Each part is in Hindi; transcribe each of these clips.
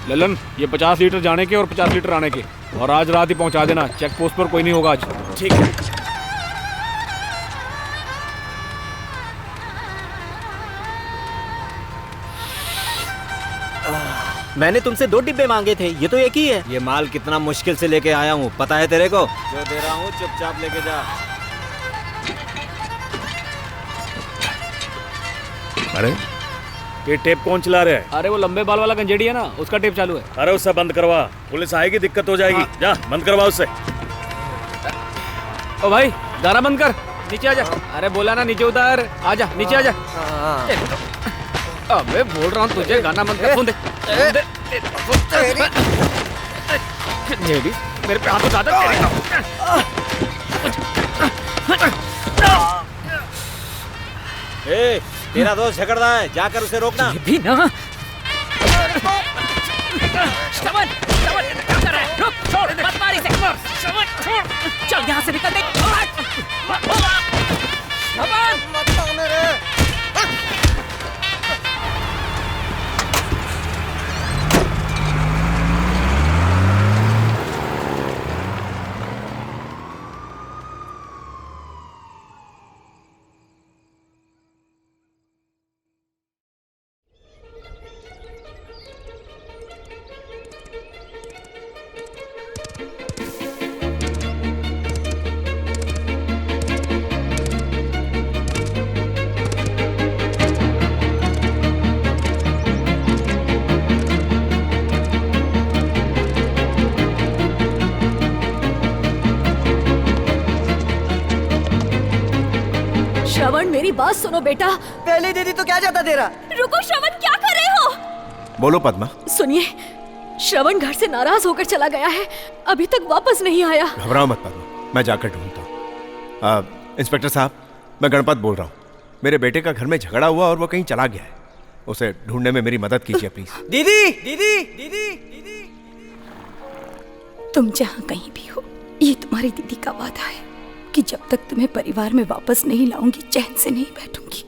ललन, ये 50 लीटर जाने के और 50 लीटर आने के, और आज रात ही पहुंचा देना। चेक पोस्ट पर कोई नहीं होगा आज। ठीक है। मैंने तुमसे 2 डिब्बे मांगे थे, ये तो एक ही है। ये माल कितना मुश्किल से लेके आया हूँ, पता है तेरे को? जो दे रहा हूँ चुपचाप लेके जा। अरे ये टेप कौन चला रहा है? अरे वो लंबे बाल वाला गंजेड़ी है ना, उसका टेप चालू है। अरे उससे बंद करवा, पुलिस आएगी दिक्कत हो जाएगी। जा बंद करवा उससे। ओ भाई दारा बंद कर, नीचे आजा। अरे बोला ना नीचे उतार, आजा नीचे आजा। अबे बोल रहा हूँ तुझे, गाना बंद कर। फोन दे। मेरे पे हाथ उठा दे। ए, तेरा दोस्त झगड़ रहा है, जाकर उसे रोकना। ये भी ना। श्रवण, श्रवण, क्या कर रहा है? रुक, छोड़, मत मार इसे। श्रवण, छोड़, चल यहाँ से निकल दे। श्रवण, मत मार मेरे। श्रवण, मेरी बात सुनो बेटा। पहले दीदी तो क्या जाता तेरा? रुको श्रवण, क्या कर रहे हो? बोलो पद्मा। सुनिए, श्रवण घर से नाराज होकर चला गया है, अभी तक वापस नहीं आया। घबराओ मत पद्मा, मैं जाकर ढूंढता हूँ। इंस्पेक्टर साहब, मैं गणपत बोल रहा हूँ। मेरे बेटे का घर में झगड़ा हुआ और वो कहीं चला गया है, उसे ढूंढने में मेरी मदद कीजिए प्लीज। दीदी दीदी दीदी दीदी, तुम जहाँ कहीं भी हो, ये तुम्हारी दीदी का वादा है कि जब तक तुम्हें परिवार में वापस नहीं लाऊंगी, चैन से नहीं बैठूंगी।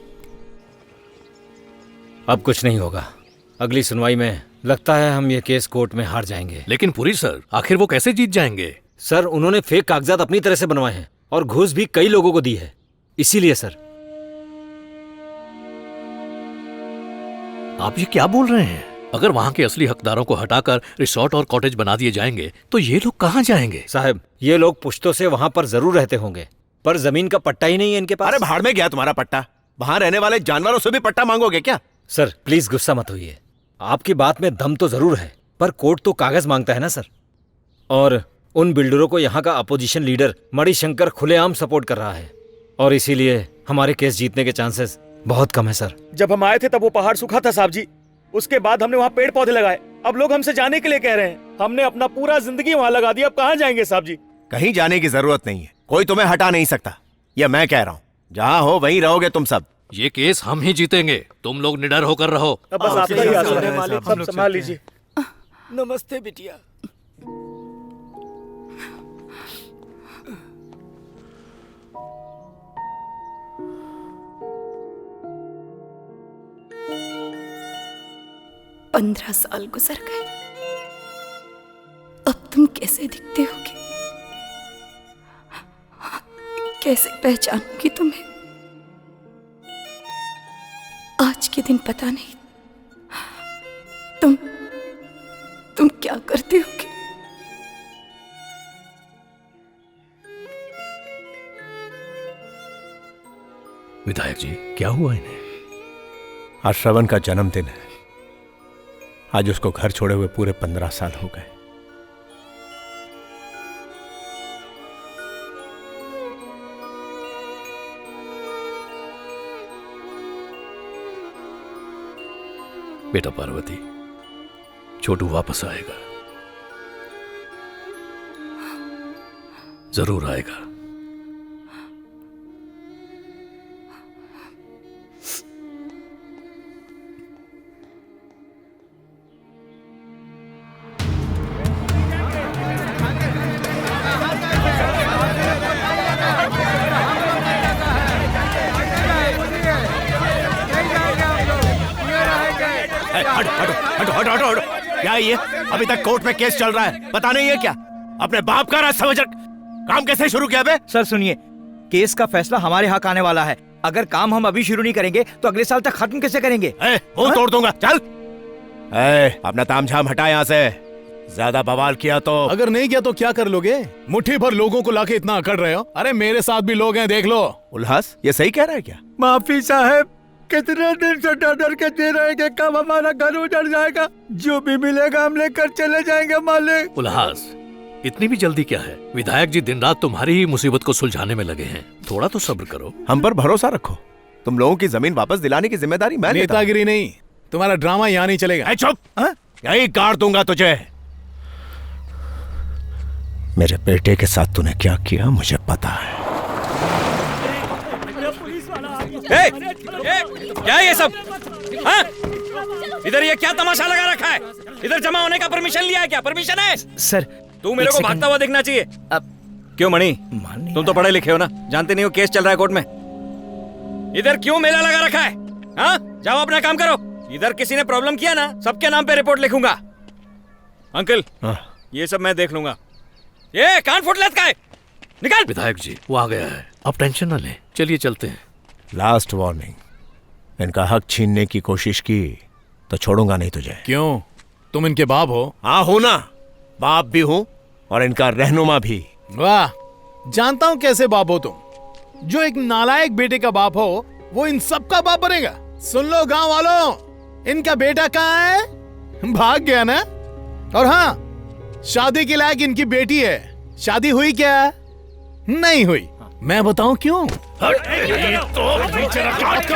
अब कुछ नहीं होगा। अगली सुनवाई में लगता है हम ये केस कोर्ट में हार जाएंगे। लेकिन पुरी सर, आखिर वो कैसे जीत जाएंगे? सर, उन्होंने फेक कागजात अपनी तरह से बनवाए हैं और घूस भी कई लोगों को दी है, इसीलिए सर। आप ये क्या बोल रहे हैं? अगर वहाँ के असली हकदारों को हटाकर रिसोर्ट और कॉटेज बना दिए जाएंगे तो ये लोग कहाँ जाएंगे? साहब, ये लोग पुश्तों से वहाँ पर जरूर रहते होंगे, पर जमीन का पट्टा ही नहीं है इनके पास। अरे भाड़ में गया तुम्हारा पट्टा। वहां रहने वाले जानवरों से भी पट्टा मांगोगे क्या? सर प्लीज गुस्सा मत होइए। आपकी बात में दम तो जरूर है, पर कोर्ट तो कागज मांगता है ना सर। और उन बिल्डरों को यहाँ का अपोजिशन लीडर मणिशंकर खुलेआम सपोर्ट कर रहा है, और इसीलिए हमारे केस जीतने के चांसेस बहुत कम है सर। जब हम आए थे तब वो पहाड़ सूखा था साहब जी। उसके बाद हमने वहाँ पेड़ पौधे लगाए। अब लोग हमसे जाने के लिए कह रहे हैं। हमने अपना पूरा जिंदगी वहाँ लगा दी। अब कहाँ जाएंगे साहब जी? कहीं जाने की जरूरत नहीं है, कोई तुम्हें हटा नहीं सकता। यह मैं कह रहा हूँ, जहाँ हो वहीं रहोगे तुम सब। ये केस हम ही जीतेंगे, तुम लोग निडर होकर रहो। अब बस आपका ही आसरा है, सब संभाल लीजिए। नमस्ते बिटिया। पंद्रह साल गुजर गए, अब तुम कैसे दिखते होगे, कैसे पहचानूंगी तुम्हें। आज के दिन पता नहीं तुम क्या करते होगे। विधायक जी, क्या हुआ इन्हें? आज श्रवण का जन्मदिन है। आज उसको घर छोड़े हुए पूरे 15 साल हो गए। बेटा पार्वती, छोटू वापस आएगा, जरूर आएगा। हटो। क्या ये अभी तक कोर्ट में केस चल रहा है, पता नहीं है क्या? अपने बाप का राज समझ काम कैसे शुरू किया बे? सर सुनिए, केस का फैसला हमारे हक आने वाला है। अगर काम हम अभी शुरू नहीं करेंगे तो अगले साल तक खत्म कैसे करेंगे? मुंह तोड़ दूंगा, चल। अपना तामझाम हटा यहाँ से। ज्यादा बवाल किया तो। अगर नहीं किया तो क्या कर लोगे? मुट्ठी भर लोगों को लाके इतना अकड़ रहे हो। अरे मेरे साथ भी लोग हैं, देख लो। उल्लास, ये सही कह रहा है क्या? माफी साहब, कितने दिन से डर के दे रहे हैं कि कब हमारा घर उजड़ जाएगा। जो भी मिलेगा हम लेकर चले जाएंगे मालिक। उल्लास, इतनी भी जल्दी क्या है? विधायक जी दिन रात तुम्हारी ही मुसीबत को सुलझाने में लगे हैं, थोड़ा तो सब्र करो। हम पर भरोसा रखो। तुम लोगों की जमीन वापस दिलाने की जिम्मेदारी मैं लेता हूं। नेतागिरी नहीं, तुम्हारा ड्रामा यहाँ नहीं चलेगा। चुप, यही काट दूंगा तुझे। मेरे बेटे के साथ तूने क्या किया मुझे पता है। क्या ये सब? हाँ? इधर ये क्या तमाशा लगा रखा है? इधर जमा होने का परमिशन लिया है क्या? परमिशन है? सर तू मेरे को भागता हुआ दिखना चाहिए। क्यों मणि, तुम तो पढ़े लिखे हो ना, जानते नहीं हो केस चल रहा है कोर्ट में। इधर क्यों मेला लगा रखा है? हाँ, जाओ अपना काम करो। इधर किसी ने प्रॉब्लम किया ना, सबके नाम पे रिपोर्ट लिखूंगा। अंकल, ये सब मैं देख लूंगा। ये कान फुट लत का है, निकल। विधायक जी, वो आ गया है, अब टेंशन न लें, चलिए चलते हैं। लास्ट वार्निंग, इनका हक छीनने की कोशिश की तो छोड़ूंगा नहीं तुझे। क्यों, तुम इनके बाप हो? हाँ हो ना, बाप भी हूं और इनका रहनुमा भी। वाह, जानता हूं कैसे बाप हो तुम। जो एक नालायक बेटे का बाप हो वो इन सब का बाप बनेगा। सुन लो गांव वालों, इनका बेटा कहाँ है? भाग गया ना। और हाँ, शादी के लायक इनकी बेटी है। शादी हुई क्या? नहीं हुई। मैं बताऊं क्यों? तो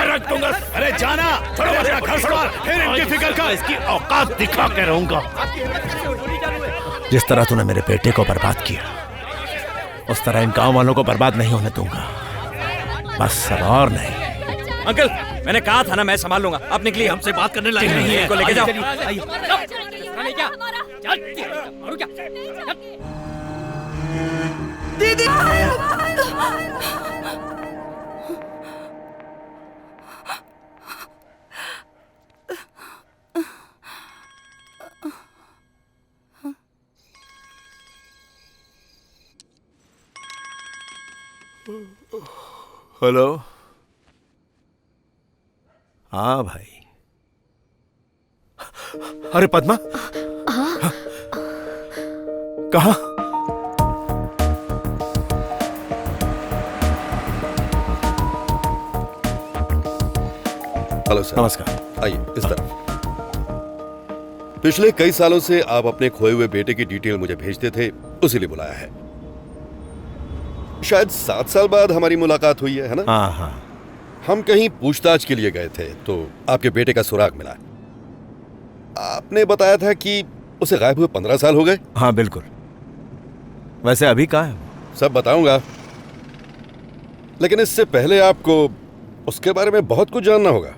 रख दूंगा। अरे जाना, घर सवार, फिर इनकी फिक्र कर। इसकी औकात दिखा के रहूंगा। जिस तरह तूने मेरे बेटे को बर्बाद किया, उस तरह इन गांव वालों को बर्बाद नहीं होने दूंगा। बस अब और नहीं। अंकल, मैंने कहा था ना मैं संभाल लूंगा। आप निकलिए, हमसे बात करने लायक नहीं है। इनको लेके जाओ। दीदी हेलो। हाँ भाई, अरे पद्मा, कहा? Hello sir. नमस्कार। आइए इस तरफ। पिछले कई सालों से आप अपने खोए हुए बेटे की डिटेल मुझे भेजते थे, उसी लिए बुलाया है। शायद 7 साल बाद हमारी मुलाकात हुई है ना? हाँ हाँ। हम कहीं पूछताछ के लिए गए थे तो आपके बेटे का सुराग मिला। आपने बताया था कि उसे गायब हुए 15 साल हो गए। हाँ बिल्कुल। वैसे अभी कहाँ है? सब बताऊंगा, लेकिन इससे पहले आपको उसके बारे में बहुत कुछ जानना होगा।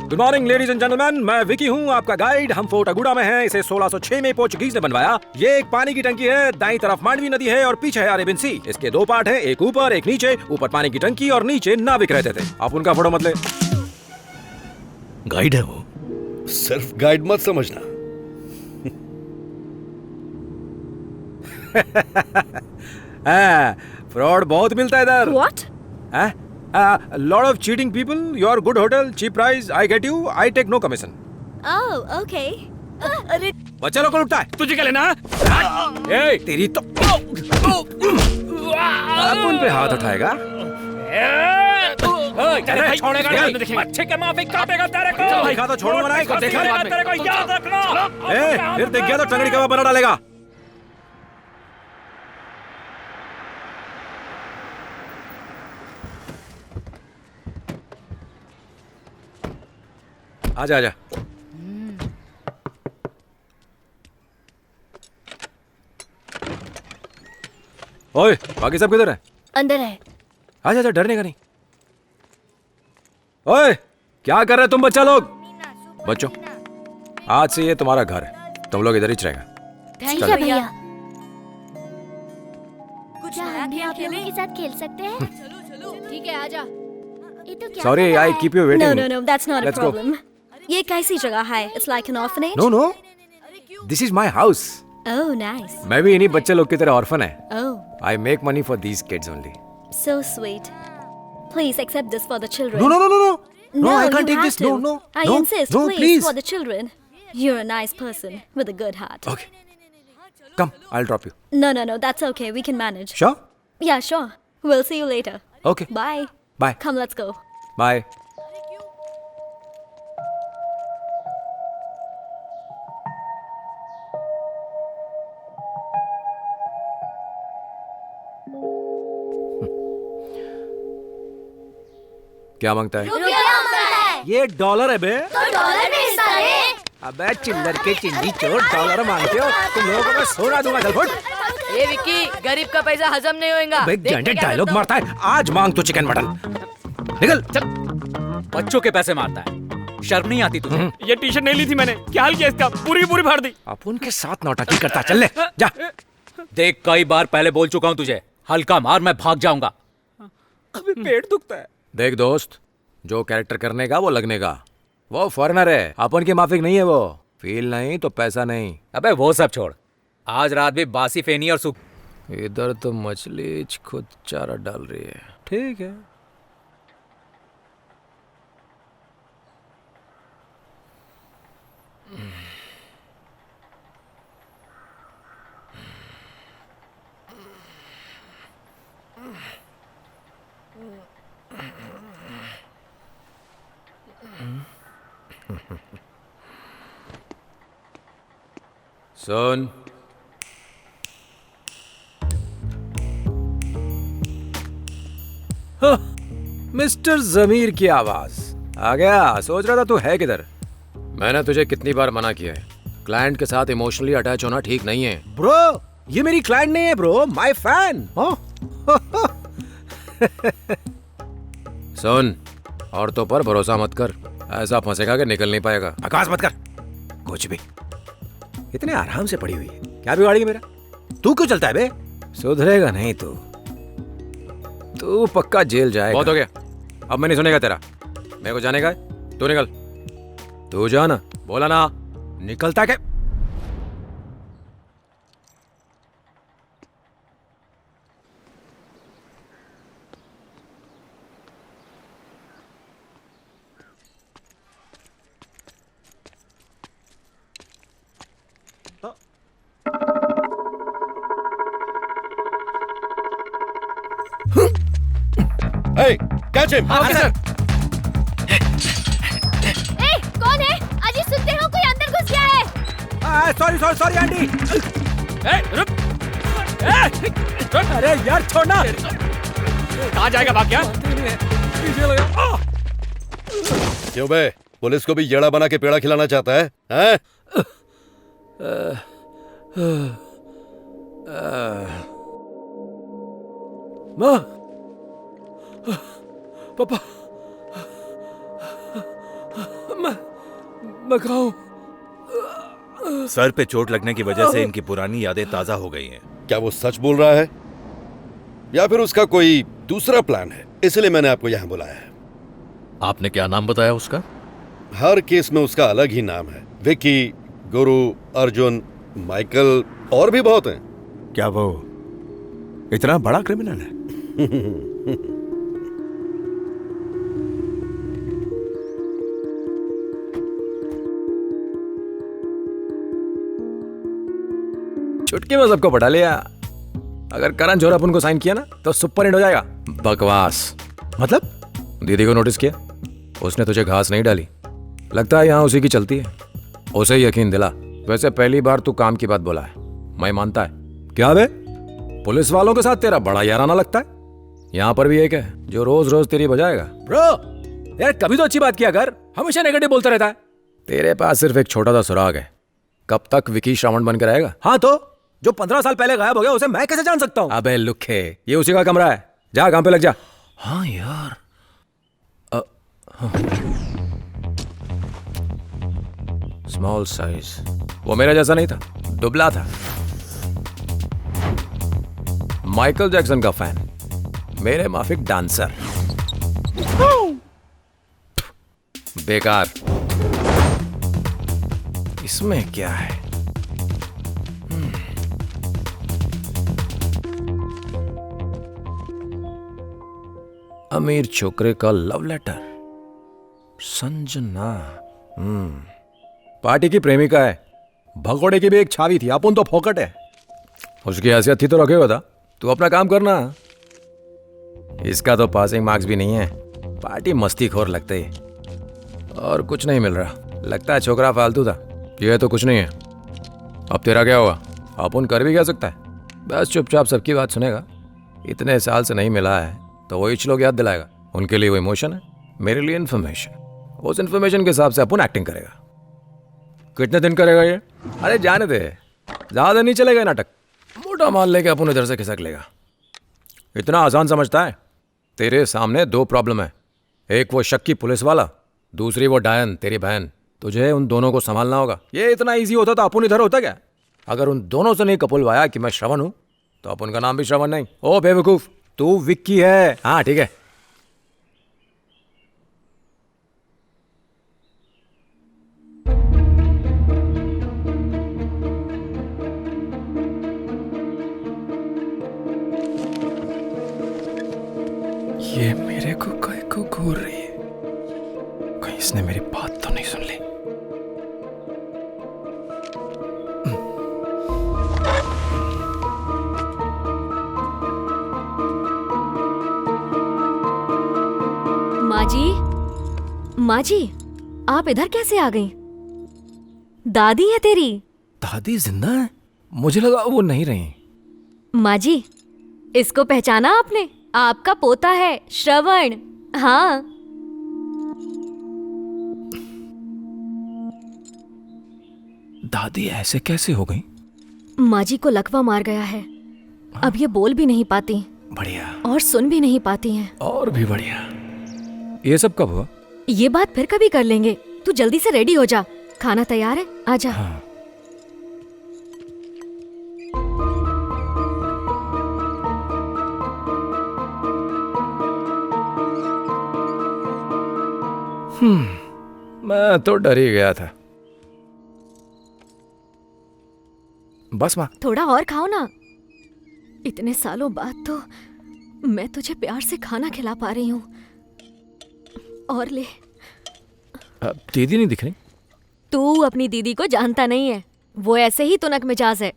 Good morning ladies and gentleman, मैं विकी हूँ, आपका गाइड। हम फोर्ट अगुडा में हैं। इसे 1606 में पोर्चुगीज ने बनवाया। ये एक पानी की टंकी है, दाईं तरफ मांडवी नदी है और पीछे है अरेबियन सी। इसके 2 पार्ट हैं, एक ऊपर एक नीचे। ऊपर पानी की टंकी और नीचे नाविक रहते थे। आप उनका फोटो मत ले। गाइड है वो। सिर्फ गाइड मत समझना। फ्रॉड बहुत मिलता है इधर। What? Lot of cheating people. Your good hotel, cheap price, I get you, I take no commission. Oh, okay. अरे बच्चा लोग को लुटता है, तुझे क्या लेना? ए, तेरी तो अपन पे हाथ उठाएगा। अच्छे के माफी काटेगा तेरे को। भाई खा तो छोड़ो मना, देखा तेरे को याद रखना। फिर देख गया तो टंगड़ी कबाब बना डालेगा। आजा आजा। ओए, बाकी सब किधर है? अंदर है। आजा आजा, डरने का नहीं। ओए, क्या कर रहे तुम बच्चा लोग? बच्चों, आज से ये तुम्हारा घर है, तुम लोग इधर ही रहेगा। ठीक है भैया। क्या हम भी आप लोगों के साथ खेल सकते हैं? ठीक है, आजा। ये तो क्या Sorry, I keep you waiting. No, that's not a Let's go. problem. ये कैसी जगह है? It's like an orphanage. No, this is my house. Oh, nice. मैं भी इन्हीं बच्चे लोग की तरह ऑर्फन है। Oh, I make money for these kids only. so sweet. Please accept this for the children. No, No, I can't you take have this. to. No. I insist, No, please, for the children. You're a nice person with a good heart. Okay. Come, I'll drop you. No, that's okay. We can manage. Sure? Yeah, sure. We'll see you later. Okay. Bye. Bye. Come, let's go. Bye. क्या मांगता है? ये डॉलर है बे। तो डॉलर में हिस्सा ले। अबे चिल्लर के चिंदी चोर, डॉलर मांगते हो? तुम लोगों को मैं सोना दूंगा, चल फुट। ये विक्की, गरीब का पैसा हजम नहीं होएगा। बे गंडे डायलॉग मारता है। आज मांग तो चिकन मटन। निकल चल। बच्चों के पैसे मारता है, शर्म नहीं आती तुझे? ये टी शर्ट नहीं ली थी मैंने, क्या हाल किया इसका? पूरी फाड़ दी। अपन के साथ नौटंकी करता, चल ले जा। देख, कई बार पहले बोल चुका हूं तुझे, हल्का मार मैं भाग जाऊंगा। अभी पेट दुखता है। देख दोस्त, जो कैरेक्टर करने का वो लगने का। वो फॉरेनर है, अपन के माफिक नहीं है वो। फील नहीं तो पैसा नहीं। अबे वो सब छोड़, आज रात भी बासी फेनी और सूप। इधर तो मछली खुद चारा डाल रही है। ठीक है। सुन, मिस्टर जमीर की आवाज आ गया। सोच रहा था तू है किधर। मैंने तुझे कितनी बार मना किया है, क्लाइंट के साथ इमोशनली अटैच होना ठीक नहीं है। ब्रो, ये मेरी क्लाइंट नहीं है ब्रो, माय फैन। सुन, औरतों पर भरोसा मत कर, ऐसा फंसेगा कि निकल नहीं पाएगा। आकाश मत कर कुछ भी। इतने आराम से पड़ी हुई है, क्या बिगाड़ेगी मेरा? तू क्यों चलता है बे? सुधरेगा नहीं तू पक्का जेल जाएगा। बहुत हो गया, अब मैं नहीं सुनेगा तेरा। मेरे को जाने का है, तू निकल। तू जाना, बोला ना, निकलता क्या? Hey, catch him! हाँ, सर। ए, कौन है? अजी सुनते हो कोई अंदर घुस गया है। Sorry sorry sorry aunty. रुक। अरे यार छोड़ना। कहाँ जाएगा भाग गया? पीछे लगा। क्यों बे, पुलिस को भी येड़ा बना के पेड़ा खिलाना चाहता है? हैं? माँ, पापा, मैं कहाँ हूँ? सर पे चोट लगने की वजह से इनकी पुरानी यादें ताजा हो गई हैं। क्या वो सच बोल रहा है या फिर उसका कोई दूसरा प्लान है? इसलिए मैंने आपको यहाँ बुलाया है। आपने क्या नाम बताया उसका? हर केस में उसका अलग ही नाम है। विकी, गुरु, अर्जुन, माइकल और भी बहुत हैं। क्या वो इतना बड़ा क्रिमिनल है? चुटकी में सबको पटा लिया। अगर करण जोहर अपन को साइन किया ना तो सुपर हिट हो जाएगा। बकवास। मतलब दीदी को नोटिस किया? उसने तुझे घास नहीं डाली। लगता है यहाँ उसी की चलती है। उसे यकीन दिला। वैसे पहली बार तू काम की बात बोला है, मैं मानता है। क्या बे, पुलिस वालों के साथ तेरा बड़ा याराना लगता है। यहाँ पर भी एक है जो रोज रोज तेरी बजाएगा। ब्रो यार कभी तो अच्छी बात किया कर, हमेशा नेगेटिव बोलता रहता है। तेरे पास सिर्फ एक छोटा सा सुराग है। कब तक विकी श्रावण बन के रहेगा? हाँ तो जो 15 साल पहले गायब हो गया उसे मैं कैसे जान सकता हूँ? अबे लुखे, ये उसी का कमरा है। जा काम पे लग जा। हाँ यार स्मॉल साइज। वो मेरा जैसा नहीं था, दुबला था। माइकल जैक्सन का फैन, मेरे माफिक डांसर। बेकार। इसमें क्या है? अमीर छोकरे का लव लेटर। संजना। पार्टी की प्रेमिका है। भगोड़े की भी एक छावी थी, अपन तो फोकट है। उसकी हैसियत थी तो रखे हुआ था। तू अपना काम करना। इसका तो पासिंग मार्क्स भी नहीं है। पार्टी मस्तीखोर लगते ही और कुछ नहीं मिल रहा। लगता है छोकरा फालतू था। ये तो कुछ नहीं है। अब तेरा क्या होगा? अपन कर भी क्या सकता है? बस चुपचाप सबकी बात सुनेगा। इतने साल से नहीं मिला है तो वही लोग याद दिलाएगा। उनके लिए वो इमोशन है, मेरे लिए इन्फॉर्मेशन। उस इन्फॉर्मेशन के हिसाब से अपन एक्टिंग करेगा। कितने दिन करेगा ये? अरे जाने दे, ज्यादा नहीं चलेगा नाटक। मोटा माल लेके अपन इधर से खिसक लेगा। इतना आसान समझता है? तेरे सामने दो प्रॉब्लम है। एक वो शक्की पुलिस वाला, दूसरी वो डायन तेरी बहन। तुझे उन दोनों को संभालना होगा। ये इतना इजी होता तो अपन इधर होता क्या? अगर उन दोनों से नहीं कपुलवाया कि मैं श्रवण हूं तो अपन का नाम भी श्रवण नहीं। ओ बेवकूफ, तू विक्की है। हाँ ठीक है। ये मेरे को कहीं को घूर रही है। कहीं इसने मेरी बात तो नहीं सुन ली? माँ जी, आप इधर कैसे आ गई? दादी है तेरी। दादी जिंदा है? मुझे लगा वो नहीं रही। माँ जी, इसको पहचाना आपने? आपका पोता है श्रवण। हाँ। दादी ऐसे कैसे हो गई? माँ जी को लकवा मार गया है। अब ये बोल भी नहीं पाती। बढ़िया। और सुन भी नहीं पाती हैं। और भी बढ़िया। ये सब कब हुआ? ये बात फिर कभी कर लेंगे। तू जल्दी से रेडी हो जा। खाना तैयार है, आजा। हाँ। मैं तो डर ही गया था। बस माँ। थोड़ा और खाओ ना। इतने सालों बाद तो मैं तुझे प्यार से खाना खिला पा रही हूँ। और ले। दीदी नहीं दिख रही? तू अपनी दीदी को जानता नहीं है। वो ऐसे ही तुनक मिजाज है।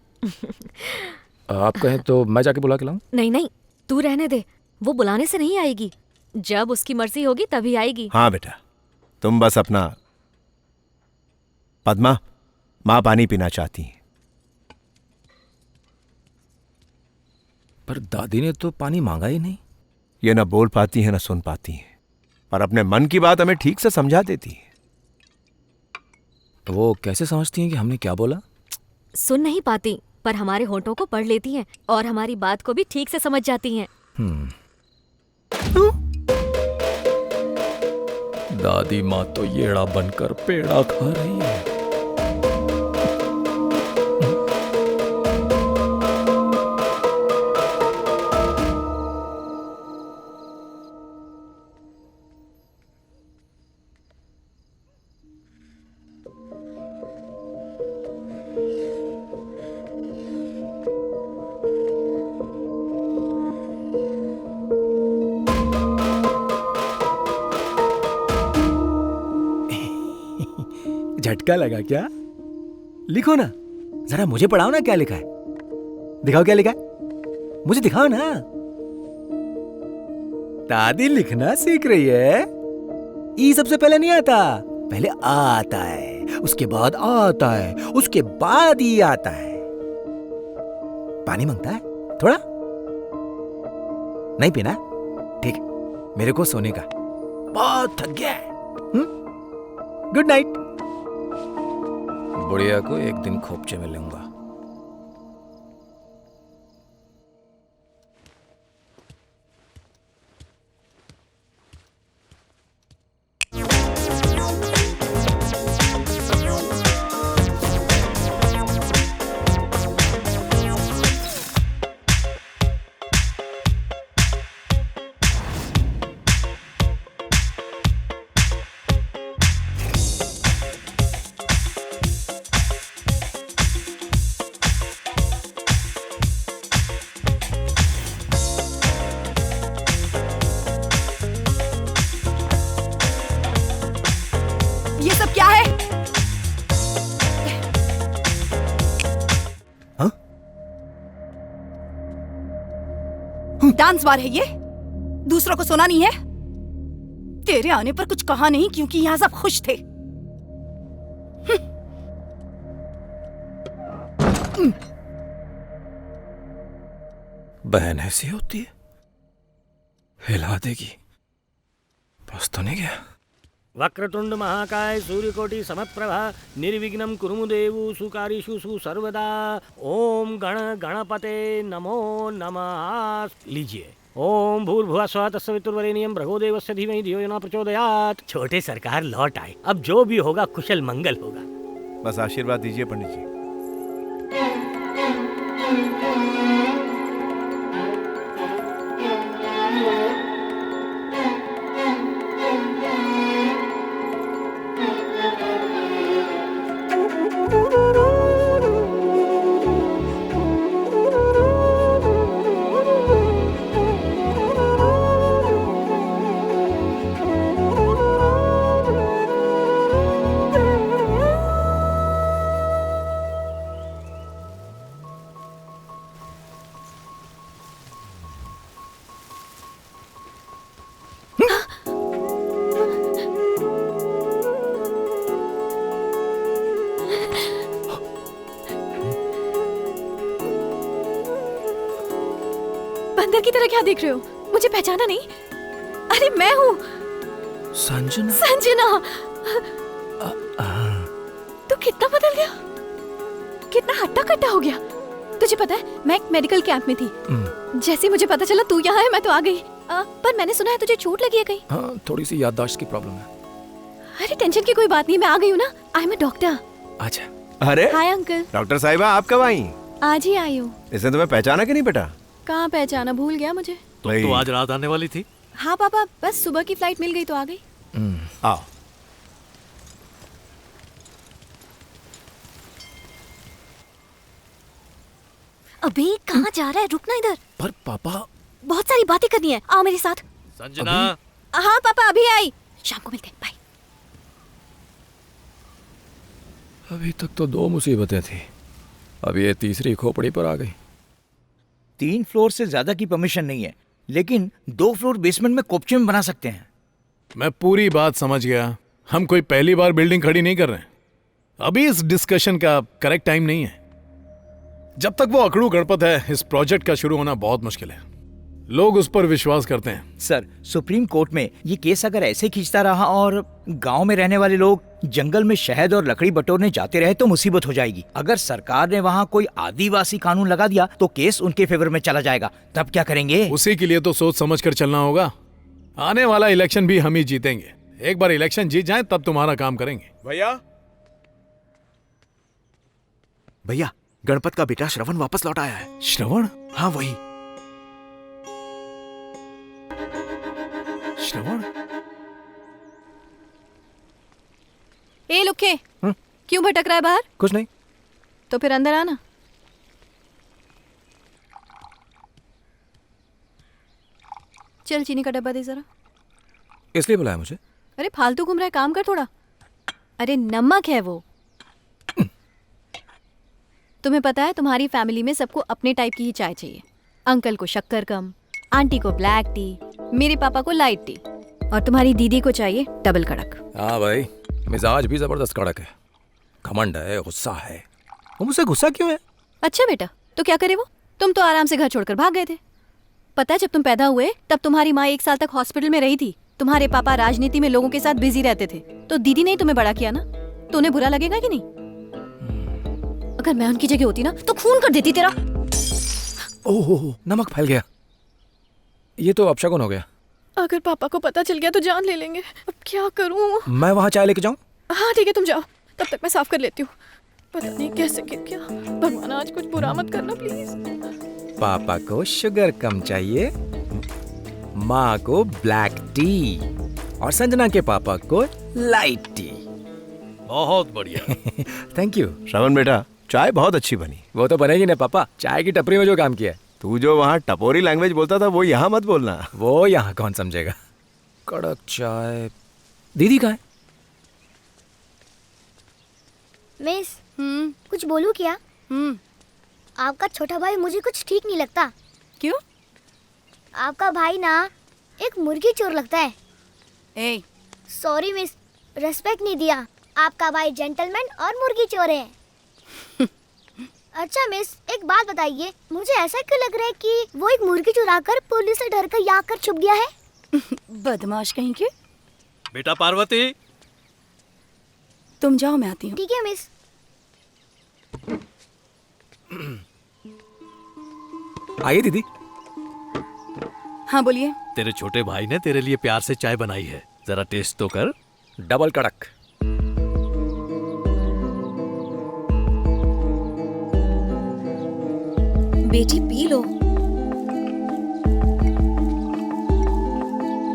आप कहें तो मैं जाके बुला के लाऊं? नहीं नहीं, तू रहने दे। वो बुलाने से नहीं आएगी। जब उसकी मर्जी होगी तभी आएगी। हाँ बेटा, तुम बस अपना। पद्मा, माँ पानी पीना चाहती है। पर दादी ने तो पानी मांगा ही नहीं। ये ना बोल पाती है ना सुन पाती है, पर अपने मन की बात हमें ठीक से समझा देती है। वो कैसे समझती हैं कि हमने क्या बोला? सुन नहीं पाती, पर हमारे होठों को पढ़ लेती हैं और हमारी बात को भी ठीक से समझ जाती हैं। दादी माँ तो येड़ा बनकर पेड़ा खा रही है। झटका लगा क्या? लिखो ना, जरा मुझे पढ़ाओ ना क्या लिखा है। दिखाओ क्या लिखा है, मुझे दिखाओ ना। दादी लिखना सीख रही है। ई सबसे पहले नहीं आता, पहले आ आता है, उसके बाद आ आता है, उसके बाद ई आता है। पानी मांगता है थोड़ा? नहीं पीना? ठीक है, मेरे को सोने का बहुत थक गया है। Good night. बुढ़िया को एक दिन खोपचे में लूंगा। ये सब क्या है? हाँ? डांस बार है ये? दूसरों को सुना नहीं है? तेरे आने पर कुछ कहा नहीं क्योंकि यहाँ सब खुश थे। बहन ऐसी होती है, हिला देगी। बस तो नहीं गया। वक्रतुंड महाकाय सूर्यकोटि समप्रभा निर्विघ्नं कुरु देवु सुकारिषु सर्वदा। ओम गण गणपते नमो नमः। लीजिए। ओम भूर्भुवः स्वः तत्सवितुर्वरेण्यं भर्गो देवस्य धीमहि धियो यो न प्रचोदयात्। छोटे सरकार लौट आए, अब जो भी होगा कुशल मंगल होगा। बस आशीर्वाद दीजिए पंडित जी। बंदर की तरह क्या देख रहे हो? मुझे पहचाना नहीं? अरे मैं हूँ संजना। संजना। तू कितना बदल गया, कितना हट्टा कट्टा हो गया। तुझे पता है मैं एक मेडिकल कैंप में थी, जैसे मुझे पता चला तू यहाँ है मैं तो आ गई। पर मैंने सुना है तुझे चोट लगी है कहीं? हाँ, थोड़ी सी याददाश्त की प्रॉब्लम है। अरे टेंशन की कोई बात नहीं, मैं आ गई हूँ ना। I am a doctor. अच्छा। अरे हाय अंकल। डॉक्टर साहिबा, आप कब आई? आज ही आई हूँ। इसने तुम्हें पहचाना कि नहीं बेटा? कहाँ पहचाना, भूल गया मुझे। तो आज रात आने वाली थी? हाँ पापा, बस सुबह की फ्लाइट मिल गई तो आ गई। आओ। अबे कहाँ जा रहा है, रुकना इधर। पर पापा, बहुत सारी बातें करनी है, आओ मेरे साथ। संजना। हाँ पापा अभी आई, शाम को मिलते हैं, बाय। अभी तक तो 2 मुसीबतें थी, अब ये तीसरी खोपड़ी पर आ गई। 3 फ्लोर से ज्यादा की परमिशन नहीं है। लेकिन 2 फ्लोर बेसमेंट में कोपचे में बना सकते हैं। मैं पूरी बात समझ गया। हम कोई पहली बार बिल्डिंग खड़ी नहीं कर रहे हैं। अभी इस डिस्कशन का करेक्ट टाइम नहीं है। जब तक वो अकड़ू गणपत है, इस प्रोजेक्ट का शुरू होना बहुत मुश्किल है। लोग उस पर विश्वास करते हैं। सर, सुप्रीम कोर्ट में ये केस अगर ऐसे खींचता रहा और गांव में रहने वाले लोग जंगल में शहद और लकड़ी बटोरने जाते रहे तो मुसीबत हो जाएगी। अगर सरकार ने वहाँ कोई आदिवासी कानून लगा दिया तो केस उनके फेवर में चला जाएगा। तब क्या करेंगे? उसी के लिए तो सोच समझ कर चलना होगा। आने वाला इलेक्शन भी हम ही जीतेंगे। एक बार इलेक्शन जीत जाए तब तुम्हारा काम करेंगे। भैया, गणपत का बेटा श्रवण वापस लौट आया है। श्रवण? हाँ, वही श्रवण। ए लुखे, क्यों भटक रहा है बाहर? कुछ नहीं। तो फिर अंदर आना। चल चीनी का डब्बा दे जरा। इसलिए बुलाया मुझे? अरे फालतू घूम रहा है, काम कर थोड़ा। अरे नमक है वो। तुम्हें पता है तुम्हारी फैमिली में सबको अपने टाइप की ही चाय चाहिए। अंकल को शक्कर कम, आंटी को ब्लैक टी, मेरे पापा को लाइट टी, और तुम्हारी दीदी को चाहिए डबल कड़क। हाँ भाई, मिजाज भी जबरदस्त कड़क है। घमंड है, गुस्सा है। वो मुझसे गुस्सा क्यों है? अच्छा बेटा, तो क्या करे वो? तुम तो आराम से घर छोड़कर भाग गए थे। पता है जब तुम पैदा हुए तब तुम्हारी माँ 1 साल तक हॉस्पिटल में रही थी। तुम्हारे पापा राजनीति में लोगों के साथ बिजी रहते थे, तो दीदी ने ही तुम्हें बड़ा किया ना। तो उन्हें बुरा लगेगा कि नहीं? अगर मैं उनकी जगह होती ना तो खून कर देती तेरा। ओह, नमक फैल गया। ये तो अपशगुन हो गया। अगर पापा को पता चल गया तो जान ले लेंगे। अब क्या करूं? मैं वहाँ चाय लेके जाऊँ? हाँ ठीक है, तुम जाओ, तब तक मैं साफ कर लेती हूँ। पता नहीं कैसे गिर गया। भगवान आज कुछ बुरा मत करना प्लीज। पापा को शुगर कम चाहिए, माँ को ब्लैक टी, और संजना के पापा को लाइट टी। बहुत बढ़िया। Thank you. श्रवण बेटा, चाय बहुत अच्छी बनी। वो तो बनेगी ना पापा, चाय की टपरी में जो काम किया है। तू जो वहाँ टपोरी लैंग्वेज बोलता था वो यहाँ मत बोलना। वो यहाँ कौन समझेगा। कड़क चाय। दीदी कहाँ है? मिस, कुछ बोलूं क्या? आपका छोटा भाई मुझे कुछ ठीक नहीं लगता। क्यों? आपका भाई ना एक मुर्गी चोर लगता है। ए, सॉरी मिस, रेस्पेक्ट नहीं दिया। आपका भाई जेंटलमैन और मुर्गी चोर है। अच्छा मिस, एक बात बताइए, मुझे ऐसा क्यों लग रहा है कि वो एक मुर्गी चुरा कर पुलिस से डर कर यहाँ आकर छुप गया है? बदमाश कहीं के। बेटा पार्वती, तुम जाओ, मैं आती हूँ। ठीक है मिस। आइए दीदी। हाँ बोलिए। तेरे छोटे भाई ने तेरे लिए प्यार से चाय बनाई है, जरा टेस्ट तो कर। डबल कड़क। बेटी पी लो।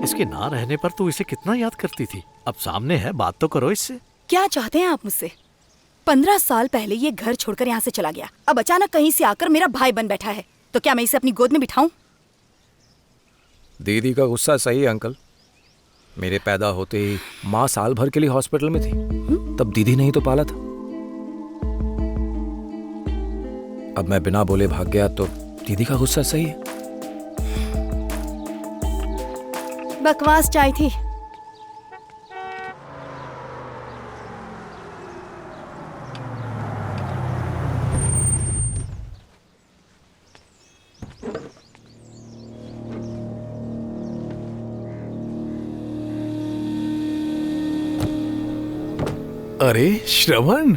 इसके ना रहने पर तू इसे कितना याद करती थी। अब सामने है, बात तो करो इससे। क्या चाहते हैं आप मुझसे? 15 साल पहले ये घर छोड़कर यहाँ से चला गया, अब अचानक कहीं से आकर मेरा भाई बन बैठा है, तो क्या मैं इसे अपनी गोद में बिठाऊं? दीदी का गुस्सा सही है अंकल। मेरे पैदा होते ही माँ साल भर के लिए हॉस्पिटल में थी, तब दीदी ने ही तो पाला था। अब मैं बिना बोले भाग गया तो दीदी का गुस्सा सही है। बकवास चाय थी। अरे श्रवण,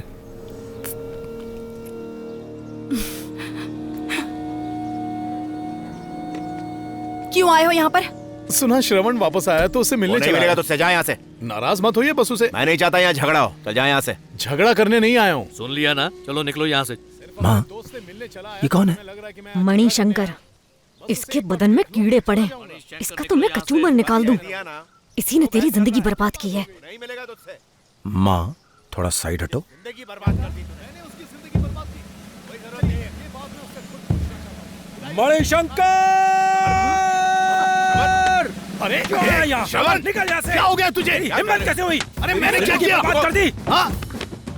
क्यों आए हो यहाँ पर? सुना श्रवण वापस आया तो उसे मिलने नहीं मिलेगा तो चल जा यहाँ से। नाराज मत होइए बस उसे। मैं नहीं चाहता यहाँ झगड़ा हो, चल जा यहाँ से। झगड़ा करने नहीं आया हूँ। सुन लिया ना, चलो निकलो यहाँ से। माँ, ये कौन है? मणिशंकर। इसके बदन में कीड़े पड़े, इसका तो मैं कचूमर निकाल दूं। इसी ने तेरी जिंदगी बर्बाद की है। माँ, थोड़ा साइड हटो। मणिशंकर! अरे क्यों आया यहाँ? श्रवण, निकल यहाँ से। क्या हो गया तुझे? हिम्मत कैसे हुई? अरे मैंने क्या किया? बात कर दी। हाँ?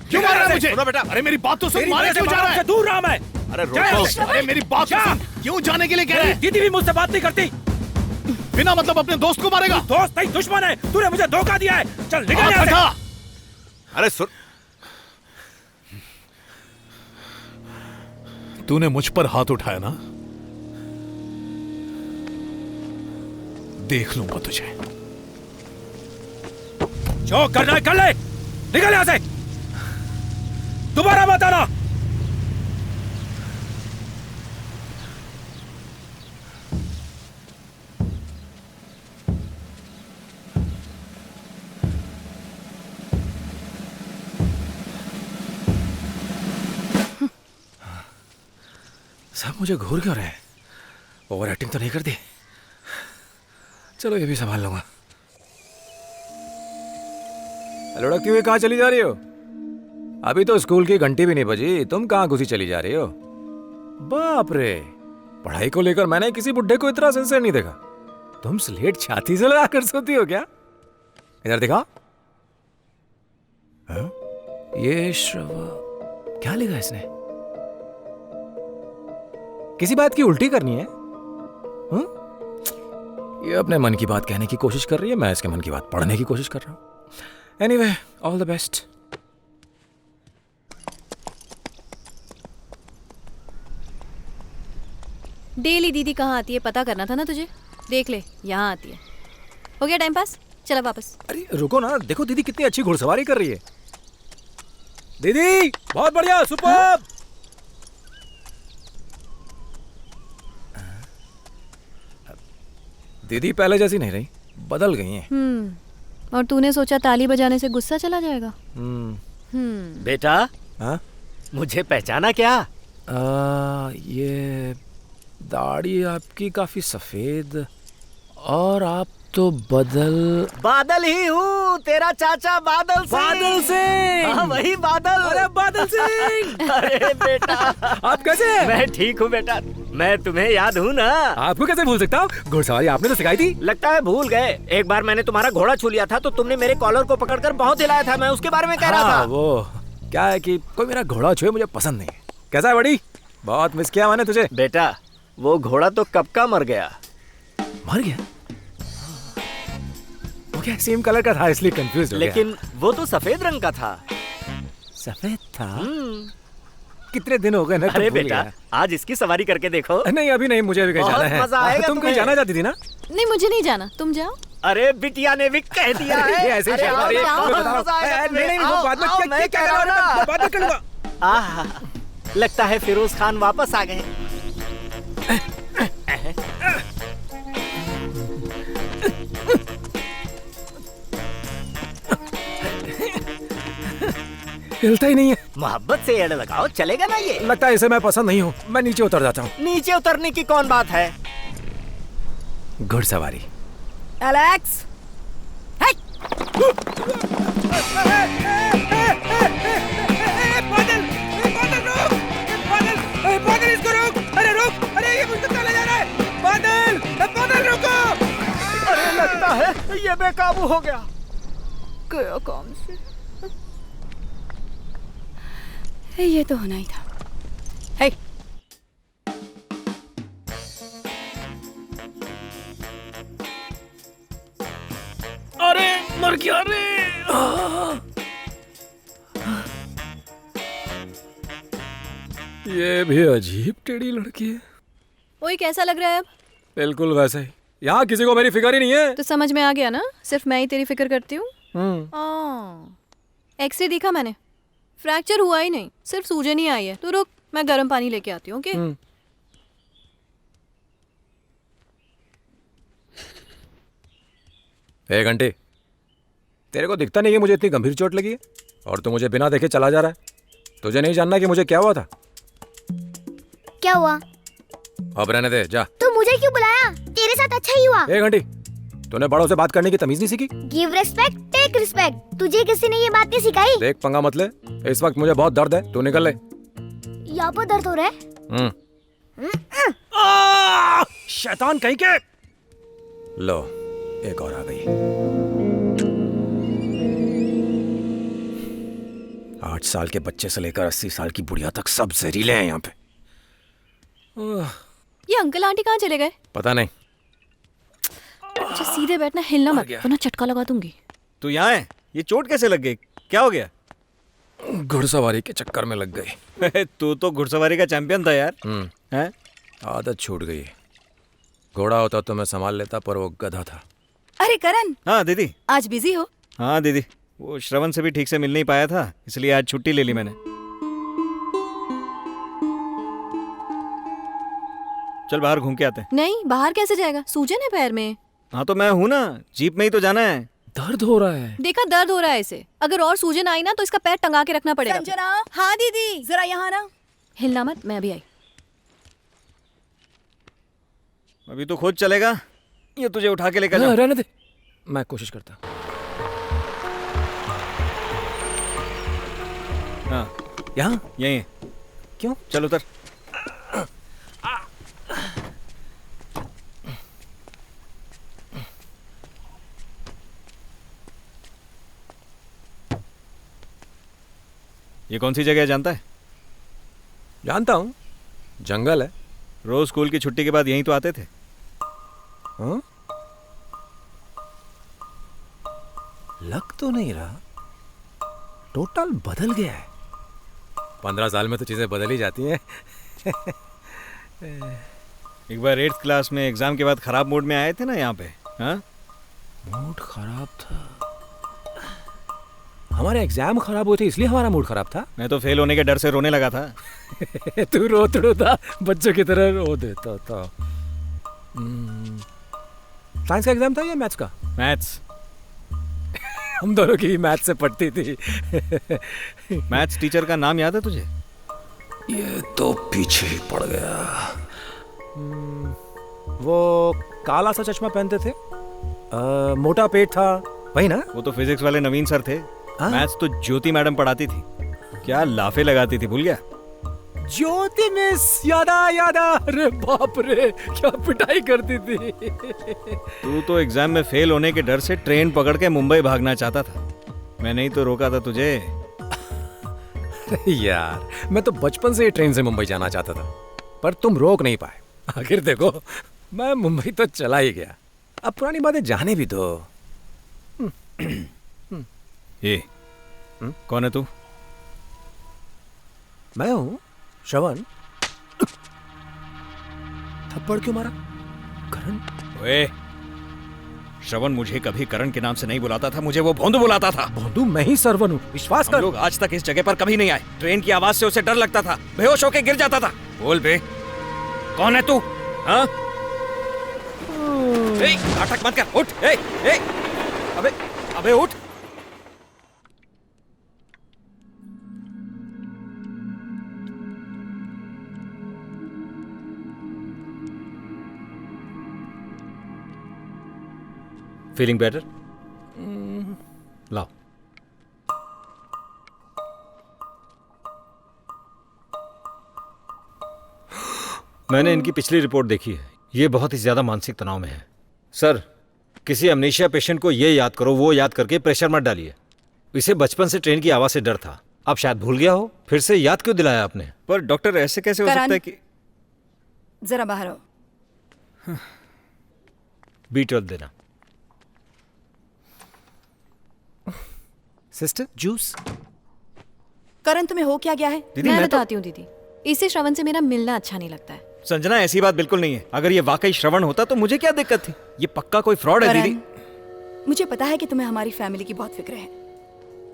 क्यों मार रहा है मुझे? बेटा, अरे मेरी बात तो सुन, मारे क्यों जा रहा है? दूर रहा मैं। अरे रोको। अरे मेरी बात तो सुन, क्यों जाने के लिए कह रहा है? दीदी भी मुझसे बात नहीं करती। बिना मतलब अपने दोस्त को मारेगा? दोस्त नहीं दुश्मन है, तूने मुझे धोखा दिया है। चल निकल यहाँ से। अरे सुन, तूने मुझ पर हाथ उठाया ना, देख लूंगा तुझे। जो करना है कर ले, निकल यहां से, दोबारा मत आना। सब मुझे घूर क्यों रहे हैं? ओवर एक्टिंग तो नहीं कर दी? चलो ये भी संभाल लूंगा। लुढ़कती हुई कहाँ चली जा रही हो? अभी तो स्कूल की घंटी भी नहीं बजी, तुम कहाँ घुसी चली जा रही हो? बाप रे, पढ़ाई को लेकर मैंने किसी बुड्ढे को इतना सिंसियर नहीं देखा। तुम स्लेट छाती से लगाकर सोती हो क्या? इधर दिखा। ये श्रवा क्या लिखा इसने? किसी बात की उल्टी करनी है? ये अपने मन की बात कहने की कोशिश कर रही है, मैं इसके मन की बात पढ़ने की कोशिश कर रहा हूं। Anyway, all the best. Daily दीदी कहाँ आती है पता करना था ना तुझे। देख ले, यहाँ आती है। हो गया टाइम पास, चला वापस। अरे रुको ना, देखो दीदी कितनी अच्छी घुड़सवारी कर रही है। दीदी बहुत बढ़िया, सुपर्ब। दीदी पहले जैसी नहीं रही, बदल गई हैं। और तूने सोचा ताली बजाने से गुस्सा चला जाएगा? बेटा, हाँ? मुझे पहचाना क्या? ये दाढ़ी आपकी काफी सफेद, और आप तो बादल ही हूँ, तेरा चाचा बादल सिंह। बादल सिंह। हाँ, वही बादल। अरे बादल सिंह। अरे बेटा, आप कैसे? मैं ठीक हूँ बेटा, मैं तुम्हें याद हूँ ना। आपको कैसे भूल सकता हूँ? घुड़सवारी आपने तो सिखाई थी। लगता है भूल गए। एक बार मैंने तुम्हारा घोड़ा छू लिया था तो तुमने मेरे कॉलर को पकड़कर बहुत हिलाया था, मैं उसके बारे में कह रहा था। वो क्या है कि कोई मेरा घोड़ा छुए मुझे पसंद नहीं है। कैसा है बड़ी? बहुत मिस किया मैंने तुझे। बेटा, वो घोड़ा तो कब का मर गया। मर गया? वो क्या सेम कलर का था इसलिए कंफ्यूज हो गया। लेकिन वो तो सफेद रंग का था। सफेद था? कितने दिन हो गए ना। अरे बेटा, आज इसकी सवारी करके देखो। नहीं अभी नहीं, मुझे अभी कहीं जाना है। मजा आएगा। तुम कहीं जाना चाहती थी ना? नहीं, मुझे नहीं जाना, तुम जाओ। अरे बिटिया ने भी कह दिया है। ऐसे नहीं, वो बाद में क्या कह रहा हूँ, बाद में करूँगा। लगता है फिरोज खान वापस आ गए। हिलता ही नहीं है। मोहब्बत से एड़ लगाओ, चलेगा ना ये? लगता है इसे मैं पसंद नहीं हूँ, मैं नीचे उतर जाता हूँ। नीचे उतरने की कौन बात है? घुड़सवारी। एलेक्स, बादल इसको रोक। अरे रोक, अरे ये मुझसे चला जा रहा है। बादल रुको। अरे लगता है ये बेकाबू हो गया। गया काम से। ये तो होना ही था। हे, अरे मर गया रे। ये भी अजीब टेढ़ी लड़की है। ओए, कैसा लग रहा है अब? बिल्कुल वैसे ही। यहाँ किसी को मेरी फिक्र ही नहीं है। तो समझ में आ गया ना, सिर्फ मैं ही तेरी फिक्र करती हूँ। एक्सरे देखा मैंने, फ्रैक्चर हुआ ही नहीं, सिर्फ सूजन ही आई है। तो रुक, मैं गर्म पानी लेके आती हूँ। ओके? एक घंटे, तेरे को दिखता नहीं कि मुझे इतनी गंभीर चोट लगी है, और तू मुझे बिना देखे चला जा रहा है। तुझे नहीं जानना कि मुझे क्या हुआ था? क्या हुआ? अब रहने दे, जा। तो मुझे क्यों बुलाया? तेरे साथ अच्छा ही हुआ। एक घंटे, तूने बड़ों से बात करने की तमीज नहीं सीखी? Give respect, take respect. तुझे किसी ने ये बात नहीं सिखाई? देख, पंगा मत ले, इस वक्त मुझे बहुत दर्द है, तू निकल ले। यहाँ पर दर्द हो रहा है? शैतान कहीं के। लो, एक और आ गई। 8 साल के बच्चे से लेकर 80 साल की बुढ़िया तक सब जहरीले हैं यहाँ पे। ये अंकल आंटी कहाँ चले गए? पता नहीं। अच्छा सीधे बैठना, हिलना मत वरना चटका लगा दूंगी। तू यहाँ है? ये चोट कैसे लग गई? क्या हो गया? घुड़सवारी के चक्कर में लग गई। तू तो घुड़सवारी का चैंपियन था यार। हैं? आदत छूट गई। घोड़ा होता तो मैं संभाल लेता, पर वो गधा था। अरे करण। हाँ दीदी। आज बिजी हो? हाँ दीदी, वो श्रवण से भी ठीक से मिल नहीं पाया था, इसलिए आज छुट्टी ले ली मैंने। चल बाहर घूम के आते हैं। नहीं, बाहर कैसे जाएगा? सूजन है पैर में। हाँ तो मैं हूँ ना, जीप में ही तो जाना है। दर्द हो रहा है। देखा, दर्द हो रहा है इसे। अगर और सूजन आई ना तो इसका पैर टंगा के रखना पड़ेगा। संजना। हाँ दीदी, जरा यहाँ ना। हिलना मत, मैं अभी आई। अभी तो खुद चलेगा, ये तुझे उठा के लेकर जा। रहने दे, मैं कोशिश करता। हाँ यहाँ यही है। क्यों? चल उतर। ये कौन सी जगह है जानता है? जानता हूँ, जंगल है। रोज स्कूल की छुट्टी के बाद यहीं तो आते थे। हाँ? लग तो नहीं रहा, टोटल बदल गया है। 15 साल में तो चीजें बदल ही जाती हैं। एक बार 8th क्लास में एग्जाम के बाद खराब मूड में आए थे ना यहाँ पे। हाँ? मूड खराब था? हमारे एग्जाम खराब हुए थे इसलिए हमारा मूड खराब था? मैं तो फेल होने के डर से रोने लगा था। तू रोतड़ू था, बच्चों की तरह रो देता था। साइंस का एग्जाम था या मैथ्स का? मैथ्स। हम दोनों की मैथ्स से पढ़ती थी। मैथ्स टीचर का नाम याद है तुझे? ये तो पीछे ही पड़ गया। वो काला सा चश्मा पहनते थे, मोटा पेट था, वही ना? वो तो फिजिक्स वाले नवीन सर थे। मैथ्स तो ज्योति मैडम पढ़ाती थी। क्या लाफे लगाती थी, भूल गया? ज्योति मिस, यादा। अरे बाप रे, क्या पिटाई करती थी। तू तो एग्जाम में फेल होने के डर से ट्रेन पकड़ के मुंबई भागना चाहता था। मैंने ही तो रोका था तुझे। यार, मैं तो बचपन से ही ट्रेन से मुंबई जाना चाहता था, पर तुम रोक नहीं पाए। आखिर देखो, मैं मुंबई तो चला ही गया। अब पुरानी बातें जाने भी दो। ये कौन है तू? मैं हूं श्रवण। थप्पड़ क्यों मारा? करण? ओए, श्रवण मुझे कभी करण के नाम से नहीं बुलाता था, मुझे वो भोंदू बुलाता था। भोंदू? मैं ही सरवन हूं, विश्वास कर। हम लोग आज तक इस जगह पर कभी नहीं आए। ट्रेन की आवाज से उसे डर लगता था, बेहोश होके गिर जाता था। बोल बे, कौन है तू? हाँ? नाटक मत कर, उठ। अबे उठ। Feeling better? लाओ। मैंने इनकी पिछली रिपोर्ट देखी है, ये बहुत ही ज्यादा मानसिक तनाव में है। सर, किसी अमनीशिया पेशेंट को ये याद करो, वो याद करके प्रेशर मत डालिए। इसे बचपन से ट्रेन की आवाज से डर था, अब शायद भूल गया हो, फिर से याद क्यों दिलाया आपने? पर डॉक्टर, ऐसे कैसे हो सकता है कि... जरा बाहर आओ। B12 देना। Sister, juice. करण, तुम्हें हो क्या गया है? मैं बताती हूँ दीदी, इसे श्रवण से मेरा मिलना अच्छा नहीं लगता है। संजना, ऐसी बात बिल्कुल नहीं है। अगर ये वाकई श्रवण होता तो मुझे क्या दिक्कत थी? ये पक्का कोई फ्रॉड है दीदी। मुझे पता है कि तुम्हें हमारी फैमिली की बहुत फिक्र है,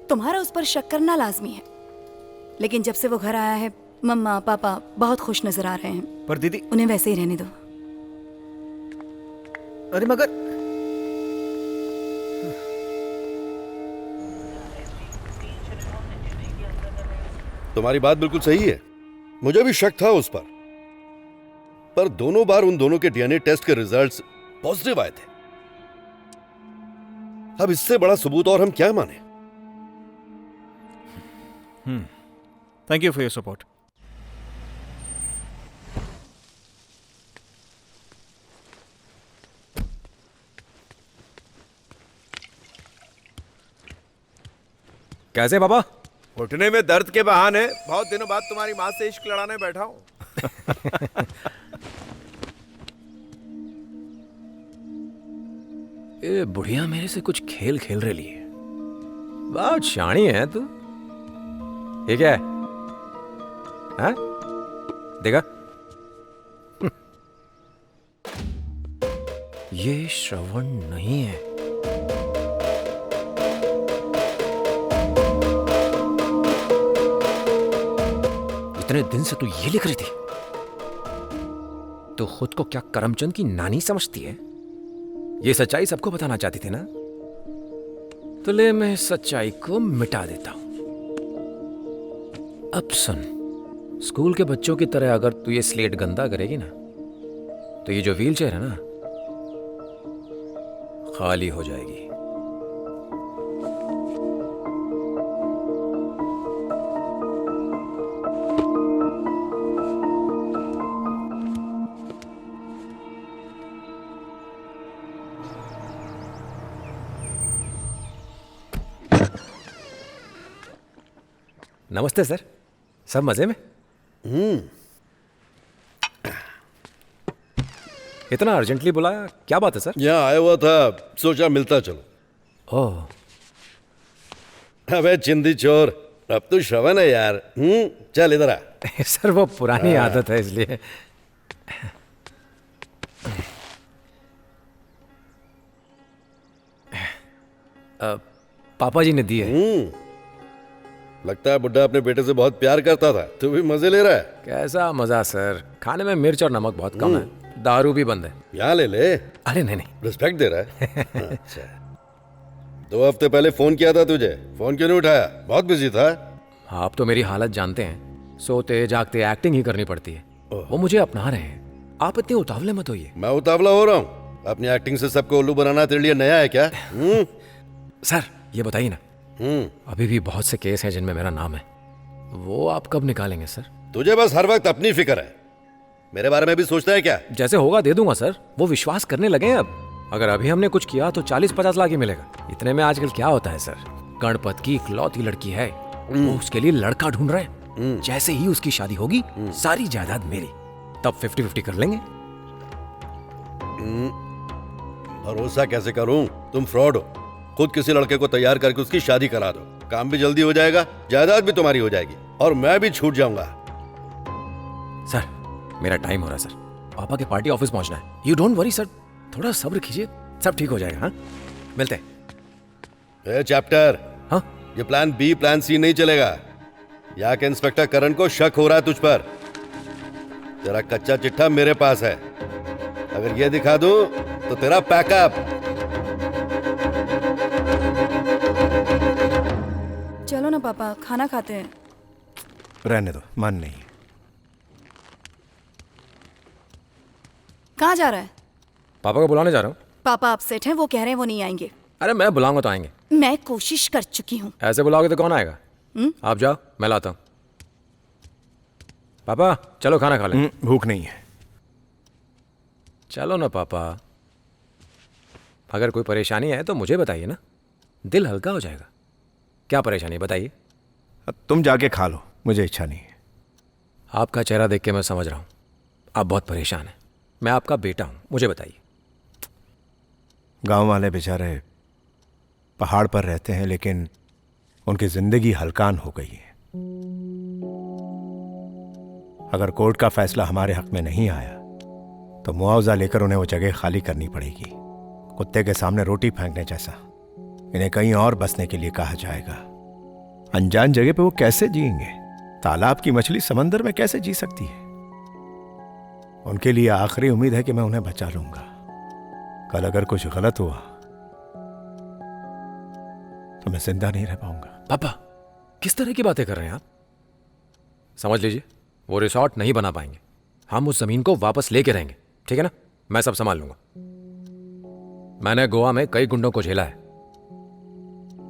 तुम्हारा उस पर शक करना लाजमी है, लेकिन जब से वो घर आया है मम्मा पापा बहुत खुश नजर आ रहे हैं। पर दीदी, उन्हें वैसे ही रहने दो। अरे मगर तुम्हारी बात बिल्कुल सही है, मुझे भी शक था उस पर दोनों बार उन दोनों के डीएनए टेस्ट के रिजल्ट्स पॉजिटिव आए थे। अब इससे बड़ा सबूत और हम क्या माने? Thank you for your support. कैसे बाबा? घुटने में दर्द के बहाने बहुत दिनों बाद तुम्हारी माँ से इश्क लड़ाने बैठा हूँ। ये बुढ़िया मेरे से कुछ खेल खेल रही है। बहुत शानी है तू। ये क्या है? हाँ? देखा? ये श्रवण नहीं है। इतने दिन से तू ये लिख रही थी? तो खुद को क्या करमचंद की नानी समझती है? ये सच्चाई सबको बताना चाहती थी ना? तो ले मैं इस सच्चाई को मिटा देता हूं। अब सुन, स्कूल के बच्चों की तरह अगर तू ये स्लेट गंदा करेगी ना, तो ये जो व्हीलचेयर है ना, खाली हो जाएगी। नमस्ते सर, सब मजे में? इतना अर्जेंटली बुलाया, क्या बात है सर? यहाँ आया हुआ था, सोचा मिलता चलो। ओह, अबे चिंदी चोर, अब तू श्रवण है यार। चल इधर आ। सर वो पुरानी आदत है इसलिए। पापा जी ने दी है। लगता है बुड्ढा अपने बेटे से बहुत प्यार करता था। तू भी मजे ले रहा है? कैसा मजा सर, खाने में मिर्च और नमक बहुत कम है। दारू भी बंद है। यहाँ ले ले। अरे नहीं नहीं, रिस्पेक्ट दे रहा है। अच्छा, 2 हफ्ते पहले फोन किया था तुझे, फोन क्यों नहीं उठाया? बहुत बिजी था। आप तो मेरी हालत जानते हैं, सोते जागते एक्टिंग ही करनी पड़ती है। वो मुझे अपना रहे हैं, आप इतने उतावले मत होइए। मैं उतावला हो रहा हूँ? अपनी एक्टिंग से सबको उल्लू बनाना तेरे लिए नया है क्या? सर ये बताइए ना, अभी भी बहुत से केस हैं जिनमें मेरा नाम है, वो आप कब निकालेंगे सर? तुझे बस हर वक्त अपनी फिक्र है, मेरे बारे में भी सोचता है क्या? जैसे होगा दे दूंगा सर, वो विश्वास करने लगे हैं अब। अगर अभी हमने कुछ किया तो 40-50 लाख ही मिलेगा। इतने में आजकल क्या होता है सर, गणपत की इकलौती लड़की है, वो उसके लिए लड़का ढूंढ रहे हैं। जैसे ही उसकी शादी होगी, सारी जायदाद मेरी, तब 50-50 कर लेंगे। भरोसा कैसे करूं? तुम फ्रॉड हो। खुद किसी लड़के को तैयार करके उसकी शादी करा दो, काम भी जल्दी हो जाएगा, जायदाद भी तुम्हारी हो जाएगी और मैं भी छूट जाऊंगा। सर मेरा टाइम हो रहा है सर, पापा के पार्टी ऑफिस पहुंचना है। यू डोंट वरी सर, थोड़ा सब्र कीजिए, सब ठीक हो जाएगा। हाँ मिलते हैं। चैप्टर, हाँ ये प्लान बी प्लान सी नहीं चलेगा। यहाँ के इंस्पेक्टर करण को शक हो रहा है तुझ पर। तेरा कच्चा चिट्ठा मेरे पास है, अगर ये दिखा दूं तो तेरा पैकअप। चलो ना पापा, खाना खाते हैं। रहने दो, मन नहीं। कहाँ जा रहा है? पापा को बुलाने जा रहा हूँ। पापा अपसेट हैं, वो कह रहे हैं वो नहीं आएंगे। अरे मैं बुलाऊंगा तो आएंगे। मैं कोशिश कर चुकी हूँ। ऐसे बुलाओगे तो कौन आएगा? आप जाओ, मैं लाता हूँ। पापा चलो खाना खा लें। भूख नहीं है। चलो ना पापा, अगर कोई परेशानी है तो मुझे बताइए ना, दिल हल्का हो जाएगा। क्या परेशानी बताइए? तुम जाके खा लो, मुझे इच्छा नहीं है। आपका चेहरा देख के मैं समझ रहा हूँ आप बहुत परेशान हैं। मैं आपका बेटा हूँ, मुझे बताइए। गांव वाले बेचारे पहाड़ पर रहते हैं, लेकिन उनकी जिंदगी हलकान हो गई है। अगर कोर्ट का फैसला हमारे हक में नहीं आया तो मुआवजा लेकर उन्हें वो जगह खाली करनी पड़ेगी। कुत्ते के सामने रोटी फेंकने जैसा। इन्हें कहीं और बसने के लिए कहा जाएगा। अनजान जगह पे वो कैसे जिएंगे? तालाब की मछली समंदर में कैसे जी सकती है? उनके लिए आखिरी उम्मीद है कि मैं उन्हें बचा लूंगा। कल अगर कुछ गलत हुआ तो मैं जिंदा नहीं रह पाऊंगा। पापा किस तरह की बातें कर रहे हैं आप? समझ लीजिए, वो रिसॉर्ट नहीं बना पाएंगे। हम उस जमीन को वापस लेके रहेंगे, ठीक है ना? मैं सब संभाल लूंगा। मैंने गोवा में कई गुंडों को झेला है।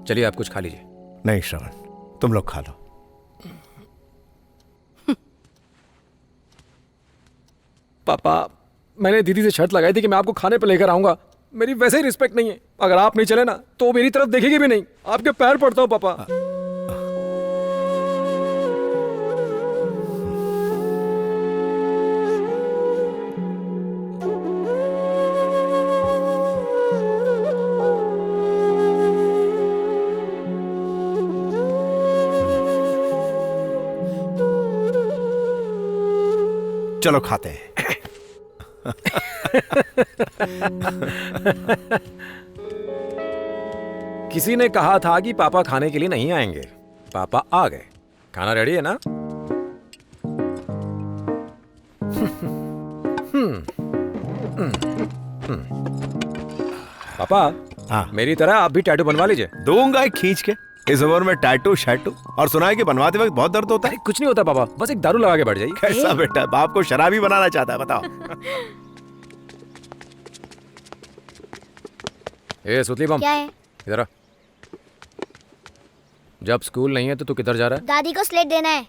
चलिए आप कुछ खा लीजिए। नहीं श्रवण, तुम लोग खा लो। पापा मैंने दीदी से शर्त लगाई थी कि मैं आपको खाने पे लेकर आऊंगा। मेरी वैसे ही रिस्पेक्ट नहीं है। अगर आप नहीं चले ना तो मेरी तरफ देखेगी भी नहीं। आपके पैर पड़ता हूं पापा। चलो खाते हैं। किसी ने कहा था कि पापा खाने के लिए नहीं आएंगे, पापा आ गए। खाना रेडी है ना? पापा, हाँ। मेरी तरह आप भी टैटू बनवा लीजिए। दूंगा एक खींच के। इस उम्र में टैटू शैटू, और सुना है कि बनवाते वक्त बहुत दर्द होता है। कुछ नहीं होता पापा, बस एक दारू लगा के बैठ जाइए। कैसा बेटा, बाप को शराबी बनाना चाहता है, बताओ। ए सुतली बम, क्या है? इधर आ। जब स्कूल नहीं है तो तू किधर जा रहा है? दादी को स्लेट देना है।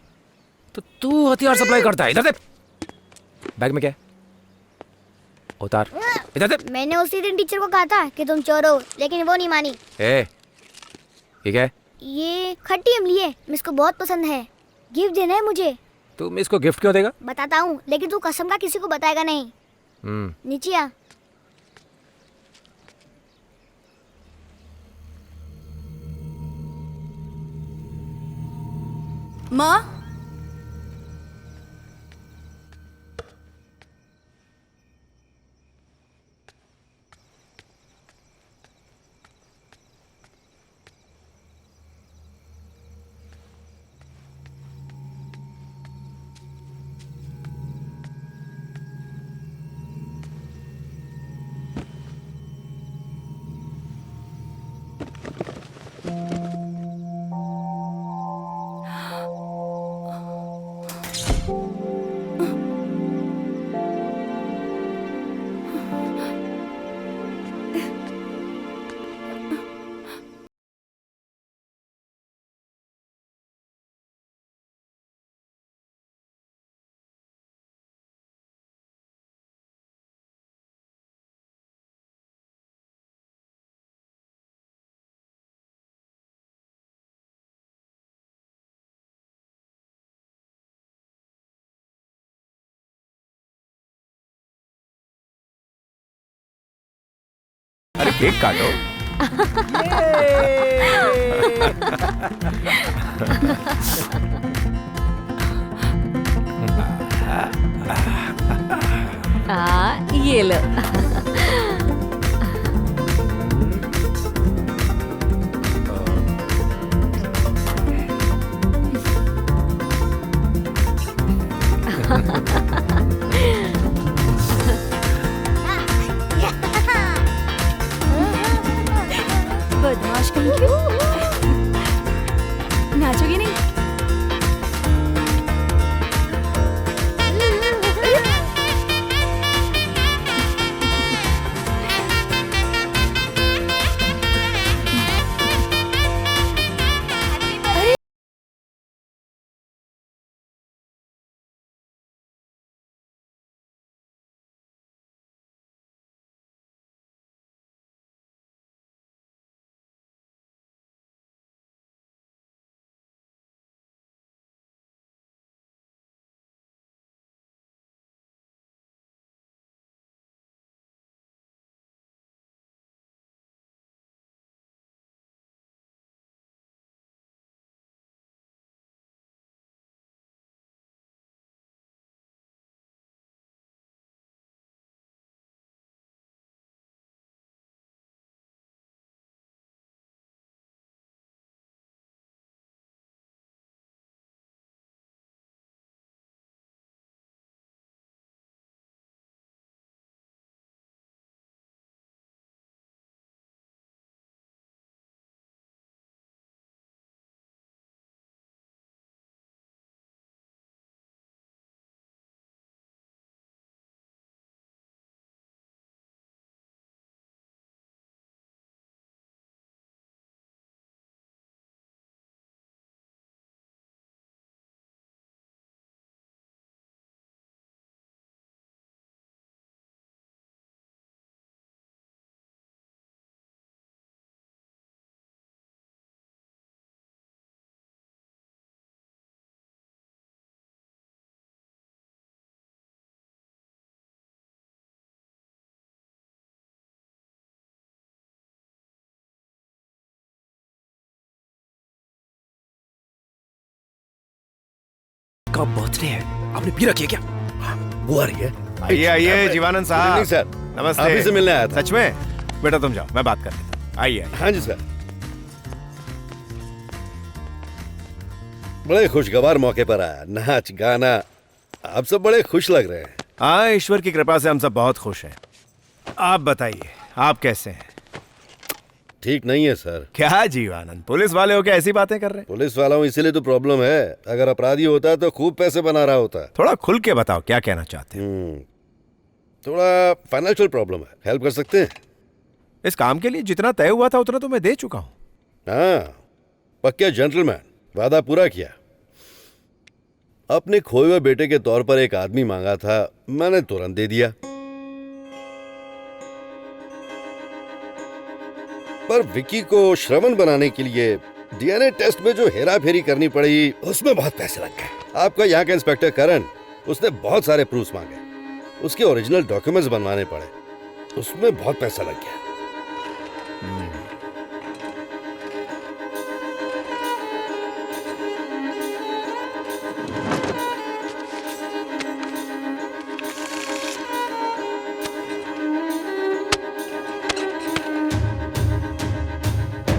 तो तू हथियार सप्लाई करता है। इधर दे। बैग में क्या है? उतार। इधर दे। मैंने उसी दिन टीचर को कहा था कि तुम चोर हो, लेकिन वो नहीं मानी। ठीक है, ये खट्टी इमली है, मिस को बहुत पसंद है, गिफ्ट देना है मुझे। तू मिस को गिफ्ट क्यों देगा? बताता हूँ, लेकिन तू कसम का किसी को बताएगा नहीं। नीचे आ। माँ, अरे केक काटो। ये लो। बदमाश कहीं की। नाचोगी नहीं? का बर्थडे है, आपने पी रखी है क्या? वो आ रही है। आइए आइए जीवानंद साहब। नहीं सर, नमस्ते। आप ही से मिलने आया था। सच में? बेटा तुम जाओ, मैं बात कर लेता हूँ। आइए। हाँ जी सर। बड़े खुशगवार मौके पर आया, नाच गाना, आप सब बड़े खुश लग रहे हैं। हाँ, ईश्वर की कृपा से हम सब बहुत खुश हैं। आप बताइए, आप कैसे हैं? ठीक नहीं है सर। क्या जीवानंद, पुलिस वाले हो क्या ऐसी बातें कर रहे हैं? पुलिस वाला हूँ इसीलिए तो प्रॉब्लम है। अगर अपराधी होता तो खूब पैसे बना रहा होता। थोड़ा खुल के बताओ क्या कहना चाहते हैं। थोड़ा फाइनेंशियल प्रॉब्लम है, हेल्प कर सकते हैं? इस काम के लिए जितना तय हुआ था उतना तो मैं दे चुका हूँ। हाँ, पक्का जेंटलमैन, वादा पूरा किया। अपने खोए हुए बेटे के तौर पर एक आदमी मांगा था, मैंने तुरंत दे दिया। पर विकी को श्रवण बनाने के लिए डीएनए टेस्ट में जो हेरा फेरी करनी पड़ी, उसमें बहुत पैसे लग गए। आपका यहाँ का इंस्पेक्टर करण, उसने बहुत सारे प्रूफ्स मांगे, उसके ओरिजिनल डॉक्यूमेंट्स बनवाने पड़े, उसमें बहुत पैसा लग गया।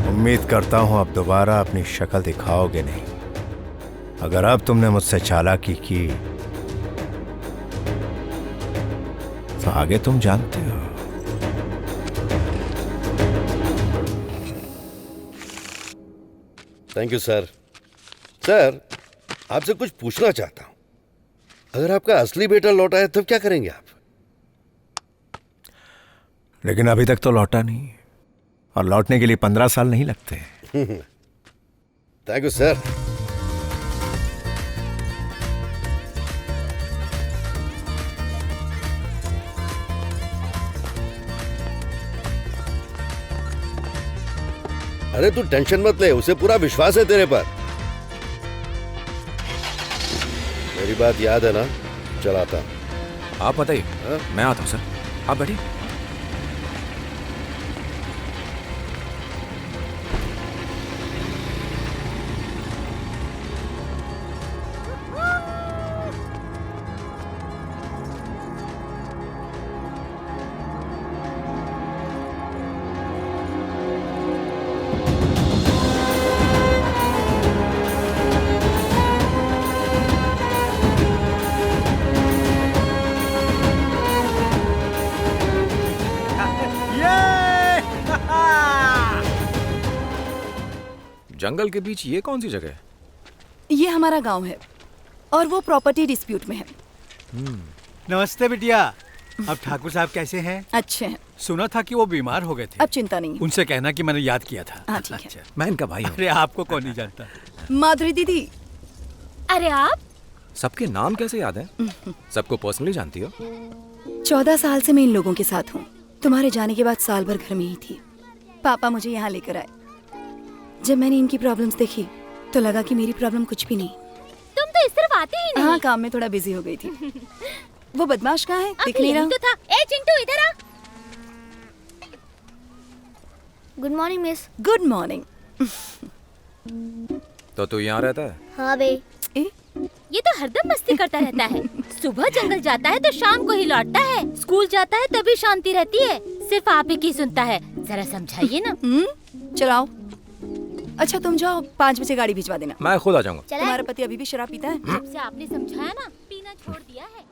उम्मीद करता हूं अब दोबारा अपनी शक्ल दिखाओगे नहीं। अगर अब तुमने मुझसे चालाकी की तो आगे तुम जानते हो। Thank you sir. सर, आपसे कुछ पूछना चाहता हूं। अगर आपका असली बेटा लौटा है तब क्या करेंगे आप? लेकिन अभी तक तो लौटा नहीं, और लौटने के लिए 15 साल नहीं लगते। Thank you sir. अरे तू टेंशन मत ले, उसे पूरा विश्वास है तेरे पर। मेरी बात याद है ना? चलाता। आप बताइए, मैं आता हूँ सर, आप बैठिए। जंगल के बीच ये कौन सी जगह है? ये हमारा गांव है और वो प्रॉपर्टी डिस्प्यूट में है। नमस्ते बिटिया। अब ठाकुर साहब कैसे हैं? अच्छे हैं। सुना था कि वो बीमार हो गए थे। अब चिंता नहीं है। उनसे कहना कि मैंने याद किया था। हाँ ठीक है। मैं इनका भाई हूँ। अरे आपको कौन नहीं जानता। माधुरी दीदी। अरे आप? सबके नाम कैसे याद है? सबको पर्सनली जानती हो? 14 साल से मैं इन लोगों के साथ हूँ। तुम्हारे जाने के बाद साल भर घर में ही थी। पापा मुझे यहाँ लेकर आए। जब मैंने इनकी प्रॉब्लम्स देखी तो लगा कि मेरी प्रॉब्लम कुछ भी नहीं। तुम तो इस तरफ आते ही नहीं। हाँ, काम में थोड़ा बिजी हो गई थी। वो बदमाश कहाँ है? दिख नहीं रहा। तो था। ए चिंटू इधर आ। Good morning miss. Good morning. तो तू यहाँ रहता है? हाँ बे। ये तो हरदम मस्ती करता रहता है। सुबह जंगल जाता है तो शाम को ही लौटता है। स्कूल जाता है तभी शांति रहती है। सिर्फ आप ही की सुनता है। जरा समझाइए ना। चलाओ। अच्छा तुम जाओ, 5 बजे गाड़ी भिजवा देना। मैं खुद आ जाऊंगा। तुम्हारा पति अभी भी शराब पीता है? जब से आपने समझाया ना, पीना छोड़ दिया है।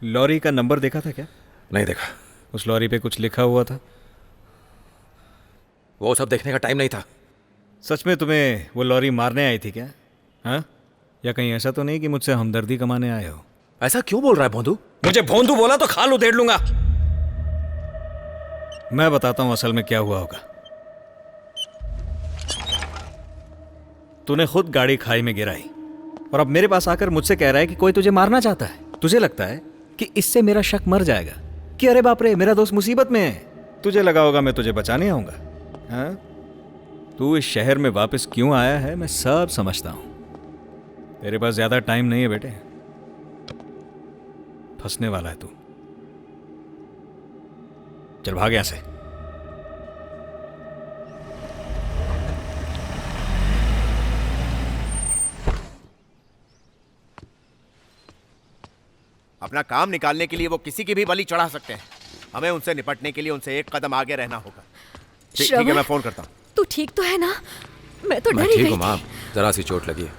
लॉरी का नंबर देखा था क्या? नहीं देखा। उस लॉरी पे कुछ लिखा हुआ था? वो सब देखने का टाइम नहीं था। सच में तुम्हें वो लॉरी मारने आई थी क्या? हाँ? या कहीं ऐसा तो नहीं कि मुझसे हमदर्दी कमाने आए हो? ऐसा क्यों बोल रहा है भोंदू? मुझे भोंदू बोला तो खाल उधेड़ लूंगा। मैं बताता हूं असल में क्या हुआ होगा। तूने खुद गाड़ी खाई में गिराई और अब मेरे पास आकर मुझसे कह रहा है कि कोई तुझे मारना चाहता है। तुझे लगता है कि इससे मेरा शक मर जाएगा कि अरे बाप रे मेरा दोस्त मुसीबत में है। तुझे लगा होगा मैं तुझे बचाने आऊंगा। हाँ? तू इस शहर में वापस क्यों आया है मैं सब समझता हूं। तेरे पास ज्यादा टाइम नहीं है बेटे, फंसने वाला है तू। चल भाग यहां से। अपना काम निकालने के लिए वो किसी की भी बलि चढ़ा सकते हैं। हमें उनसे निपटने के लिए उनसे एक कदम आगे रहना होगा। ठीक है, मैं फोन करता हूँ। तू ठीक तो है ना? मैं तो मैं डरी ठीक गई हूँ माँ, थी। जरा सी चोट लगी है।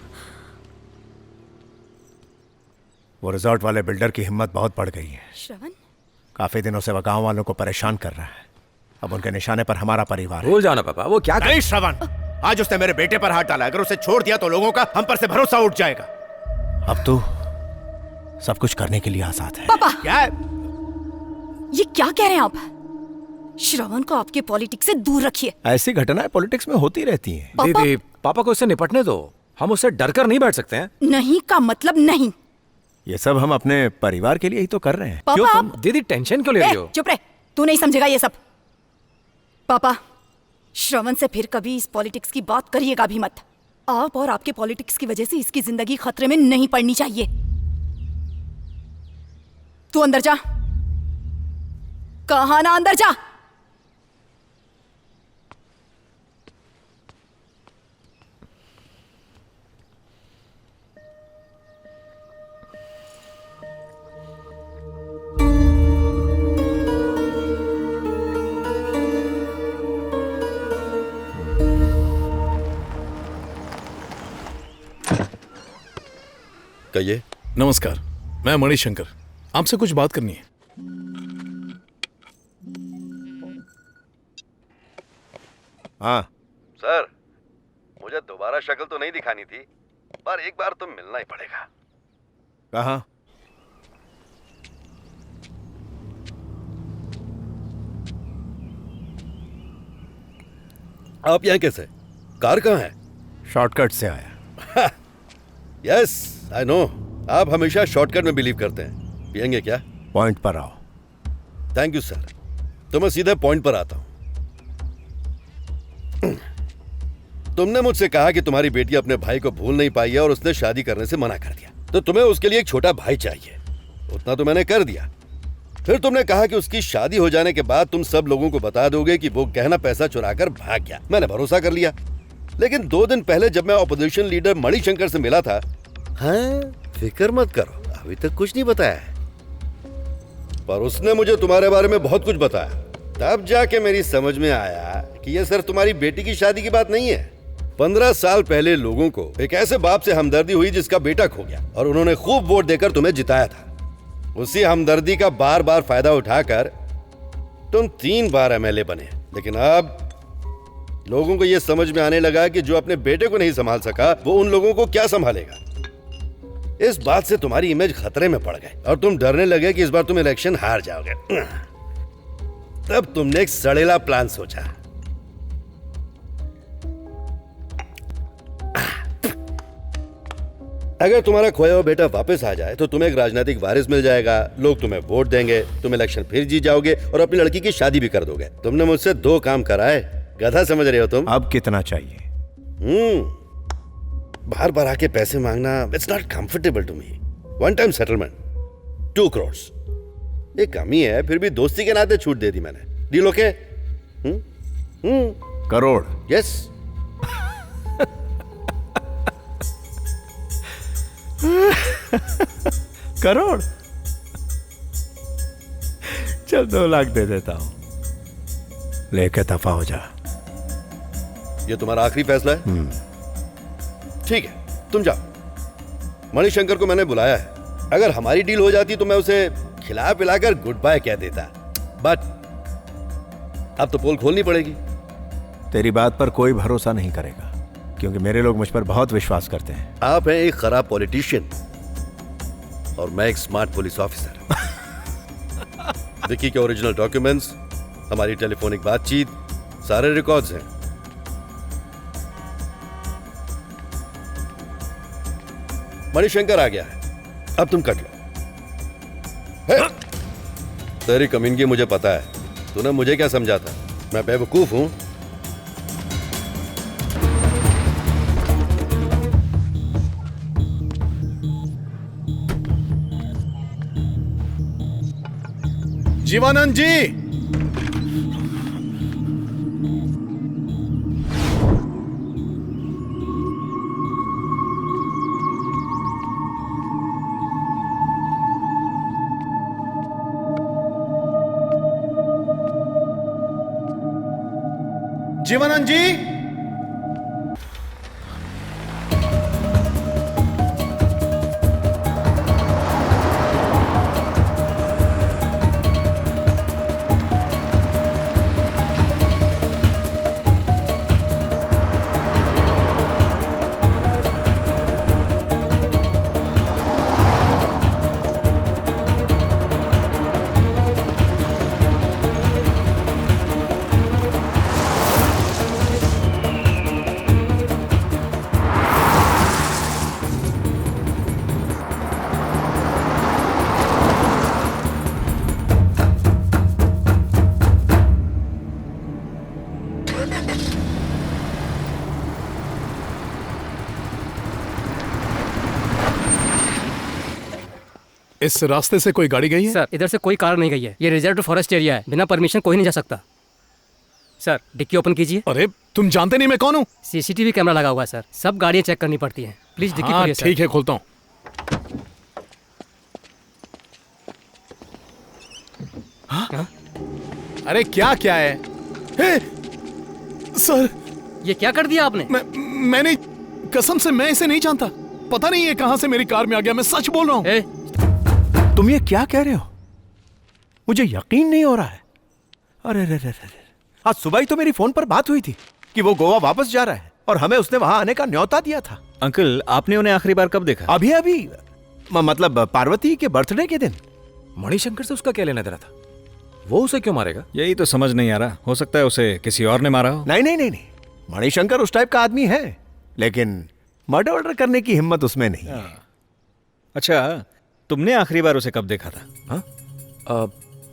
वो रिजॉर्ट वाले बिल्डर की हिम्मत बहुत बढ़ गई है। श्रवण, काफी दिनों से वो गांव वालों को परेशान कर रहा है। अब उनके निशाने पर हमारा परिवार है। भूल जाना पापा, वो क्या नहीं श्रवण, आज उसने मेरे बेटे पर हाथ डाला। अगर उसे छोड़ दिया तो लोगों का हम पर से भरोसा उठ जाएगा। अब तू सब कुछ करने के लिए आजाद है। पापा, क्या? ये क्या कह रहे हैं आप? श्रवण को आपके पॉलिटिक्स से दूर रखिए। ऐसी घटनाएं पॉलिटिक्स में होती रहती हैं। दीदी, पापा को इससे निपटने दो। हम उससे डरकर नहीं बैठ सकते हैं। नहीं का मतलब नहीं। ये सब हम अपने परिवार के लिए ही तो कर रहे हैं। पापा, क्यों तुम दीदी टेंशन क्यों ले रही हो? चुप रहे, तू नहीं समझेगा ये सब। पापा, श्रवण से फिर कभी इस पॉलिटिक्स की बात करिएगा भी मत। आप और आपके पॉलिटिक्स की वजह से इसकी जिंदगी खतरे में नहीं पड़नी चाहिए। तू अंदर जा। कहा ना अंदर जा। कहिए। नमस्कार, मैं मणिशंकर। आपसे कुछ बात करनी है। हाँ सर, मुझे दोबारा शक्ल तो नहीं दिखानी थी, पर एक बार तो मिलना ही पड़ेगा। कहाँ? आप यहाँ कैसे? कार कहाँ है? शॉर्टकट से आया। यस आई नो, आप हमेशा शॉर्टकट में बिलीव करते हैं। पियेंगे क्या? पॉइंट पर आओ। Thank you sir. तो मैं सीधे पॉइंट पर आता हूं। तुमने मुझसे कहा कि तुम्हारी बेटी अपने भाई को भूल नहीं पाई है और उसने शादी करने से मना कर दिया, तो तुम्हें उसके लिए एक छोटा भाई चाहिए। उतना तो मैंने कर दिया। फिर तुमने कहा कि उसकी शादी हो जाने के बाद तुम सब लोगों को बता दोगे कि वो गहना पैसा चुराकर भाग गया। मैंने भरोसा कर लिया। लेकिन 2 दिन पहले जब मैं ऑपोजिशन लीडर मणिशंकर से मिला था, हाँ फिक्र मत करो, अभी तक कुछ नहीं बताया है, पर उसने मुझे तुम्हारे बारे में बहुत कुछ बताया। तब जाके मेरी समझ में आया कि यह सिर्फ तुम्हारी बेटी की शादी की बात नहीं है। 15 साल पहले लोगों को एक ऐसे बाप से हमदर्दी हुई जिसका बेटा खो गया, और उन्होंने खूब वोट देकर तुम्हें जिताया था। उसी हमदर्दी का बार बार फायदा उठाकर तुम 3 बार एमएलए बने। लेकिन अब लोगों को यह समझ में आने लगा कि जो अपने बेटे को नहीं संभाल सका वो उन लोगों को क्या संभालेगा। इस बात से तुम्हारी इमेज खतरे में पड़ गई और तुम डरने लगे कि इस बार तुम इलेक्शन हार जाओगे। तब तुमने एक सड़ेला प्लान सोचा। अगर तुम्हारा खोया हुआ बेटा वापस आ जाए तो तुम्हें एक राजनीतिक वारिस मिल जाएगा, लोग तुम्हें वोट देंगे, तुम इलेक्शन फिर जीत जाओगे और अपनी लड़की की शादी भी कर दोगे। तुमने मुझसे 2 काम कराए, गधा समझ रहे हो तुम। अब कितना चाहिए? बार बार आके पैसे मांगना it's not comfortable to me. 1 time settlement 2 crore. एक कमी है, फिर भी दोस्ती के नाते छूट दे दी मैंने। Deal okay? Crore? Yes. Crore? चल 2 लाख दे देता हूं, लेके दफा हो जा। ये तुम्हारा आखिरी फैसला है? ठीक है, तुम जाओ। मणिशंकर को मैंने बुलाया है। अगर हमारी डील हो जाती तो मैं उसे खिला पिलाकर गुड बाय कह देता, बट अब तो पोल खोलनी पड़ेगी। तेरी बात पर कोई भरोसा नहीं करेगा, क्योंकि मेरे लोग मुझ पर बहुत विश्वास करते हैं। आप हैं एक खराब पॉलिटिशियन और मैं एक स्मार्ट पुलिस ऑफिसर। विकी के ओरिजिनल डॉक्यूमेंट्स, हमारी टेलीफोनिक बातचीत, सारे रिकॉर्ड्स हैं। मणिशंकर आ गया है, अब तुम कट लो। तेरी कमीनगी मुझे पता है, तूने मुझे क्या समझा था, मैं बेवकूफ हूं? जीवानंद जी, जीवानंद जी, इस रास्ते से कोई गाड़ी गई है? सर इधर से कोई कार नहीं गई है, ये रिजर्व फॉरेस्ट एरिया है, बिना परमिशन कोई नहीं जा सकता। सर डिक्की ओपन कीजिए। अरे तुम जानते नहीं मैं कौन हूँ? सीसीटीवी कैमरा लगा हुआ है सर, सब गाड़ियाँ चेक करनी पड़ती हैं। प्लीज डिक्की खोलिए सर। ठीक है, खोलता हूँ। अरे क्या क्या है? सर ये क्या कर दिया आपने? मैंने कसम से मैं इसे नहीं जानता, पता नहीं ये कहां से मेरी कार में आ गया, मैं सच बोल रहा हूँ। तुम ये क्या कह रहे हो? मुझे यकीन नहीं हो रहा है। अरे रे रे रे, आज सुबह ही तो मेरी फोन पर बात हुई थी कि वो गोवा वापस जा रहा है और हमें उसने वहां आने का न्योता दिया था। अंकल आपने उन्हें आखिरी बार कब देखा? अभी अभी, मतलब पार्वती के बर्थडे के दिन। मणिशंकर से उसका क्या लेना देना था? वो उसे क्यों मारेगा? यही तो समझ नहीं आ रहा, हो सकता है उसे किसी और ने मारा हो। नहीं नहीं नहीं नहीं, मणिशंकर उस टाइप का आदमी है, लेकिन मर्डर वर्डर करने की हिम्मत उसमें नहीं है। अच्छा, तुमने आखिरी बार उसे कब देखा था? हाँ?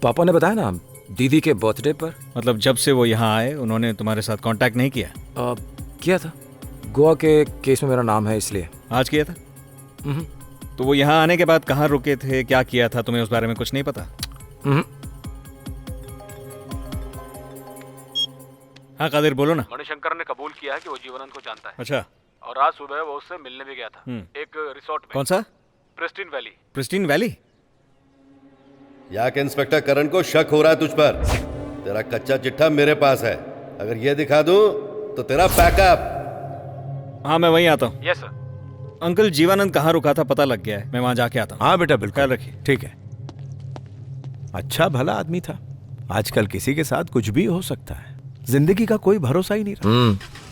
पापा ने बताया ना, दीदी के बर्थडे पर। मतलब जब से वो यहाँ आए उन्होंने तुम्हारे साथ कांटेक्ट नहीं किया? किया था, गोवा के केस में मेरा नाम है इसलिए। आज किया था? तो वो यहाँ आने के बाद कहाँ रुके थे, क्या किया था, तुम्हें उस बारे में कुछ नहीं पता? हाँ कादिर बोलो ना। मणिशंकर ने कबूल किया है कि वो जीवनानंद को जानता है। अच्छा। और आज सुबह वो उससे मिलने भी गया था एक रिसोर्ट में। कौन सा? Pristine valley. Pristine valley? यहाँ के इंस्पेक्टर करण को शक हो रहा है तुझ पर। तेरा कच्चा चिट्ठा मेरे पास है, अगर ये दिखा दूं तो तेरा पैकअप। हाँ मैं वहीं आता हूँ। Yes sir. अंकल जीवानंद कहाँ रुका था पता लग गया है, मैं वहां जाके आता हूँ। हाँ बेटा बिल्कुल, ख्याल रखिए। ठीक है। अच्छा भला आदमी था, आजकल किसी के साथ कुछ भी हो सकता है, जिंदगी का कोई भरोसा ही नहीं रहा।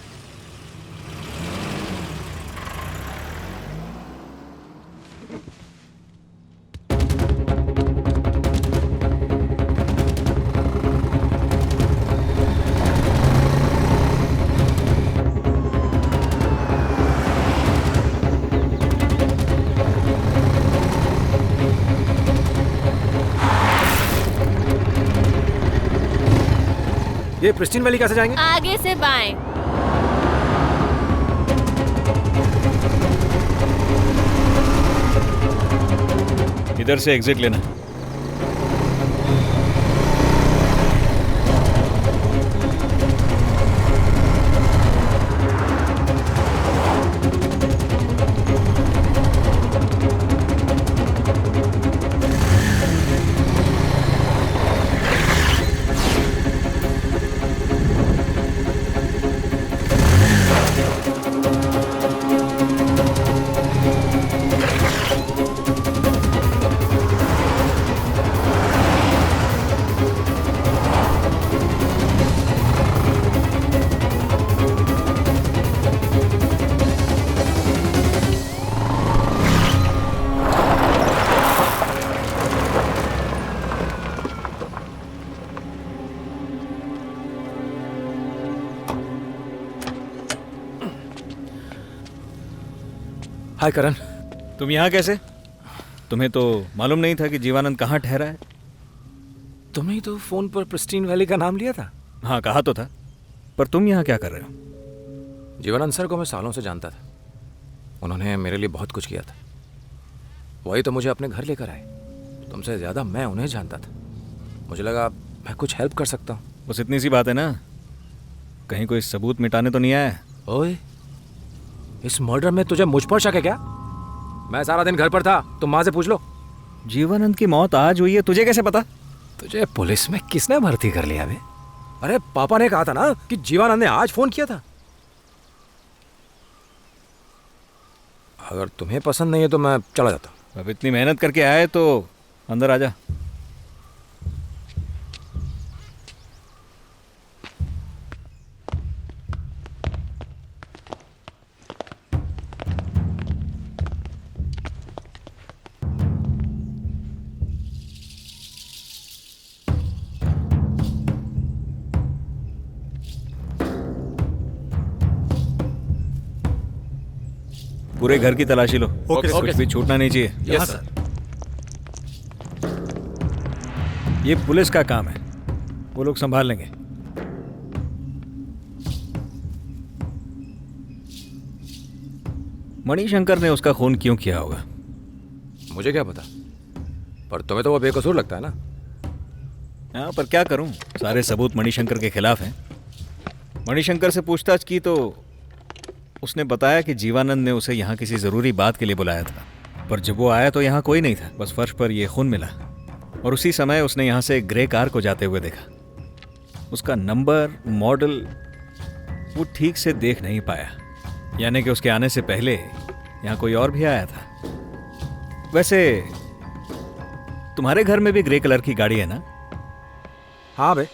ये प्रिस्टीन वैली कैसे जाएंगे? आगे से बाएं। इधर से एग्जिट लेना। हाय करण। तुम यहाँ कैसे? तुम्हें तो मालूम नहीं था कि जीवानंद कहाँ ठहरा है? तुमने ही तो फोन पर प्रिस्टीन वैली का नाम लिया था। हाँ कहा तो था, पर तुम यहाँ क्या कर रहे हो? जीवानंद सर को मैं सालों से जानता था। उन्होंने मेरे लिए बहुत कुछ किया था। वही तो मुझे अपने घर लेकर आए। तुमसे ज्यादा मैं उन्हें जानता था। मुझे लगा मैं कुछ हेल्प कर सकता हूँ। बस इतनी सी बात है ना? कहीं कोई सबूत मिटाने तो नहीं आया? ओए, इस मर्डर में तुझे मुझ पर शक है क्या? मैं सारा दिन घर पर था, तुम माँ से पूछ लो। जीवानंद की मौत आज हुई है, तुझे कैसे पता? तुझे पुलिस में किसने भर्ती कर लिया बे? अरे पापा ने कहा था ना कि जीवानंद ने आज फोन किया था। अगर तुम्हें पसंद नहीं है तो मैं चला जाता हूँ। अब इतनी मेहनत करके आए तो अंदर आ जा। पूरे घर की तलाशी लो। ओके, कुछ भी छूटना नहीं चाहिए। Yes sir. ये पुलिस का काम है, वो लोग संभाल लेंगे। मणिशंकर ने उसका खून क्यों किया होगा? मुझे क्या पता, पर तुम्हें तो वो बेकसूर लगता है ना। हाँ, पर क्या करूं, सारे सबूत मणिशंकर के खिलाफ हैं। मणिशंकर से पूछताछ की तो उसने बताया कि जीवानंद ने उसे यहाँ किसी ज़रूरी बात के लिए बुलाया था, पर जब वो आया तो यहाँ कोई नहीं था। बस फर्श पर यह खून मिला और उसी समय उसने यहाँ से एक ग्रे कार को जाते हुए देखा। उसका नंबर, मॉडल वो ठीक से देख नहीं पाया, यानी कि उसके आने से पहले यहाँ कोई और भी आया था। वैसे तुम्हारे घर में भी ग्रे कलर की गाड़ी है ना? हाँ बे,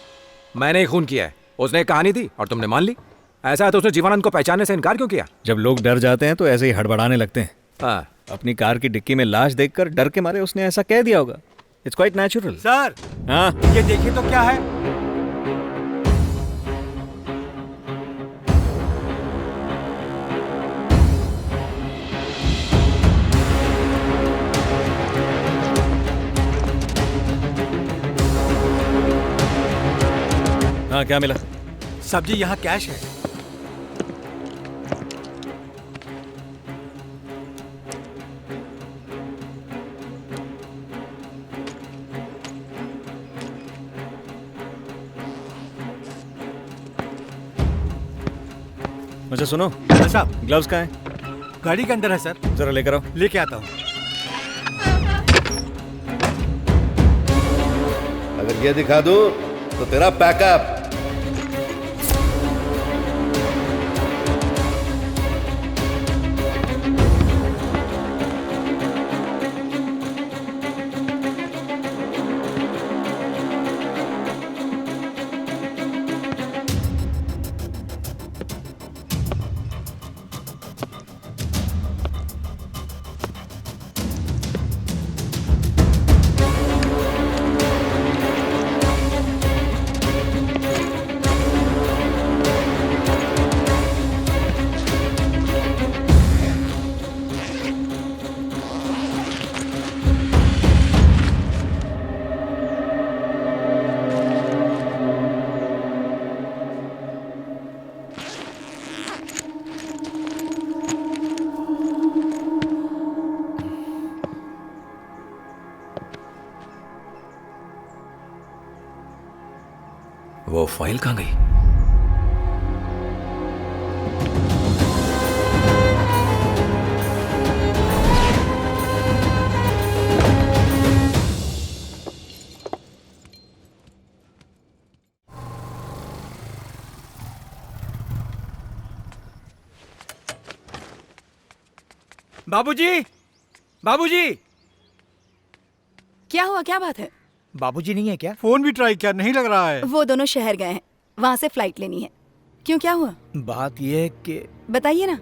मैंने ही खून किया है। उसने कहानी दी और तुमने मान ली। ऐसा है तो उसने जीवानंद को पहचानने से इनकार क्यों किया? जब लोग डर जाते हैं तो ऐसे ही हड़बड़ाने लगते हैं। हाँ। अपनी कार की डिक्की में लाश देखकर डर के मारे उसने ऐसा कह दिया होगा। It's quite natural. सर, हाँ, ये देखिए तो क्या है। हाँ, क्या मिला? सब्जी यहाँ कैश है। मुझे सुनो साहब, ग्लव्स कहाँ हैं? गाड़ी के अंदर है सर। जरा लेकर आओ। लेके आता हूँ। अगर ये दिखा दूं तो तेरा पैकअप। वो फाइल कहाँ गई? बाबूजी, बाबूजी। क्या हुआ, क्या बात है? बाबूजी नहीं है क्या? फोन भी ट्राई किया, नहीं लग रहा है। वो दोनों शहर गए हैं, वहां से फ्लाइट लेनी है। क्यों, क्या हुआ? बात ये है कि बताइए ना।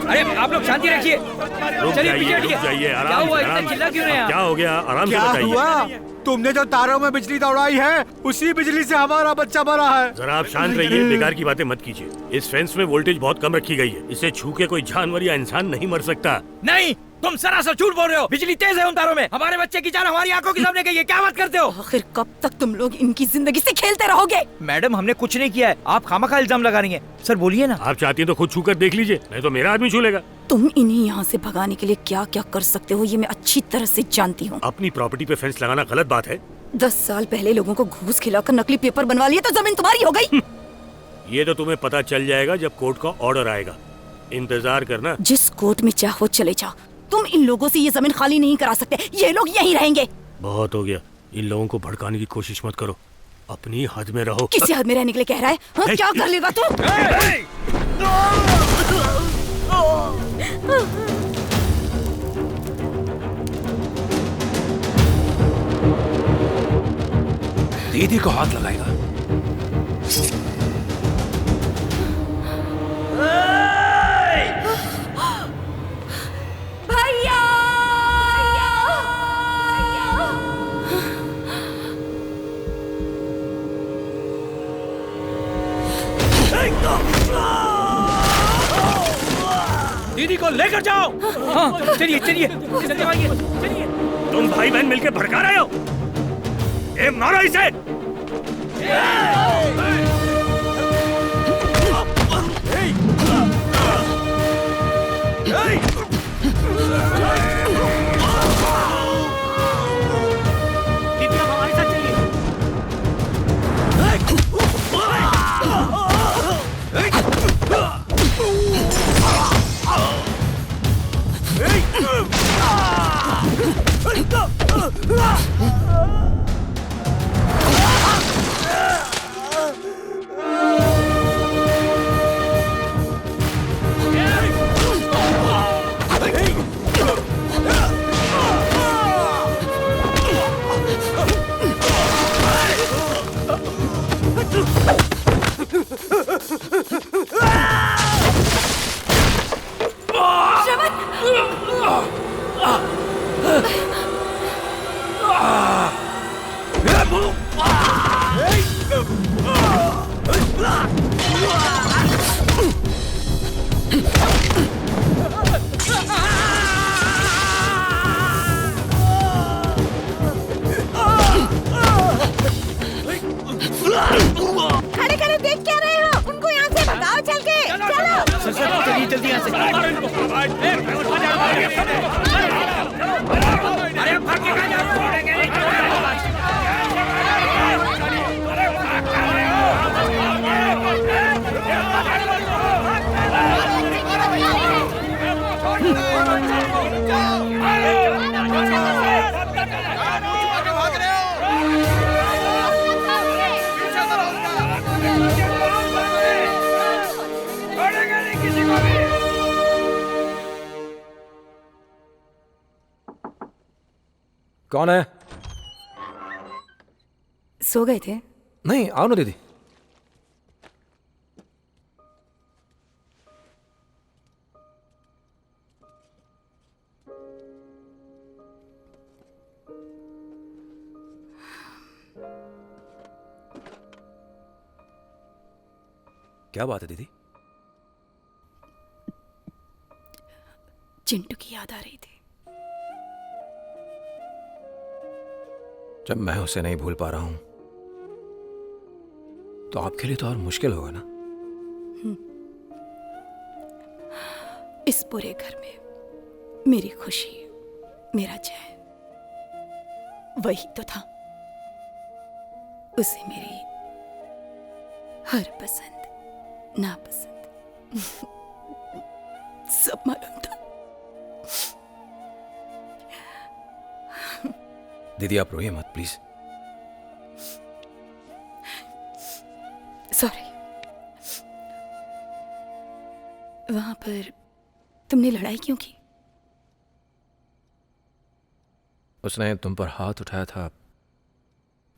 अरे आप लोग शांति रखिए। चलिए पीछे हटिए। क्या हुआ, इतना चिल्ला क्यों रहे हैं? क्या हो गया? आराम से क्या बताइए। हुआ? तुमने जो तारों में बिजली दौड़ाई है उसी बिजली से हमारा बच्चा मरा है। जरा आप शांत रहिए, बेकार की बातें मत कीजिए। इस फेंस में वोल्टेज बहुत कम रखी गई है, इसे छू के कोई जानवर या इंसान नहीं मर सकता। नहीं, तुम सरासर झूठ बोल रहे हो। बिजली तेज है उन तारों में। हमारे बच्चे की जान हमारी आंखों के सामने गई है। क्या बात करते हो? आखिर कब तक तुम लोग इनकी जिंदगी से खेलते रहोगे? मैडम, हमने कुछ नहीं किया है, आप खामखा इल्जाम लगा रही हैं। सर बोलिए ना। आप चाहती हैं तो खुद छू कर देख लीजिए, नहीं तो मेरा आदमी छू लेगा। तुम इन्हें यहाँ से भगाने के लिए क्या क्या कर सकते हो ये मैं अच्छी तरह से जानती हूँ। अपनी प्रॉपर्टी पे फेंस लगाना गलत बात है। 10 साल पहले लोगों को घूस खिलाकर नकली पेपर बनवा लिए तो जमीन तुम्हारी हो गई। ये तो तुम्हें पता चल जाएगा जब कोर्ट का ऑर्डर आएगा। इंतजार करना। जिस कोर्ट में चाहो चले जाओ, तुम इन लोगों से ये जमीन खाली नहीं करा सकते। ये लोग यहीं रहेंगे। बहुत हो गया, इन लोगों को भड़काने की कोशिश मत करो, अपनी हद में रहो। किसी हद में रहने के लिए कह रहा है? हाँ, क्या कर लेगा तू? दीदी को हाथ लगाएगा। भैया! दीदी को लेकर जाओ। हाँ, चलिए चलिए चलिए। तुम भाई बहन मिलकर भड़का रहे हो। ए, मारो इसे। दीदी आप हमारे साथ चलिए। खड़े खड़े देख क्या रहे हो? उनको यहाँ से भगाओ चल के। चलो। चलिए जल्दी यहाँ से। कौन है? सो गए थे? नहीं, आओ ना दीदी। क्या बात है दीदी? चिंटू की याद आ रही थी। जब मैं उसे नहीं भूल पा रहा हूं तो आपके लिए तो और मुश्किल होगा ना। इस पूरे घर में मेरी खुशी, मेरा चैन वही तो था। उसे मेरी हर पसंद नापसंद सब मालूम था। दीदी आप रोइए मत प्लीज। सॉरी। वहां पर तुमने लड़ाई क्यों की? उसने तुम पर हाथ उठाया था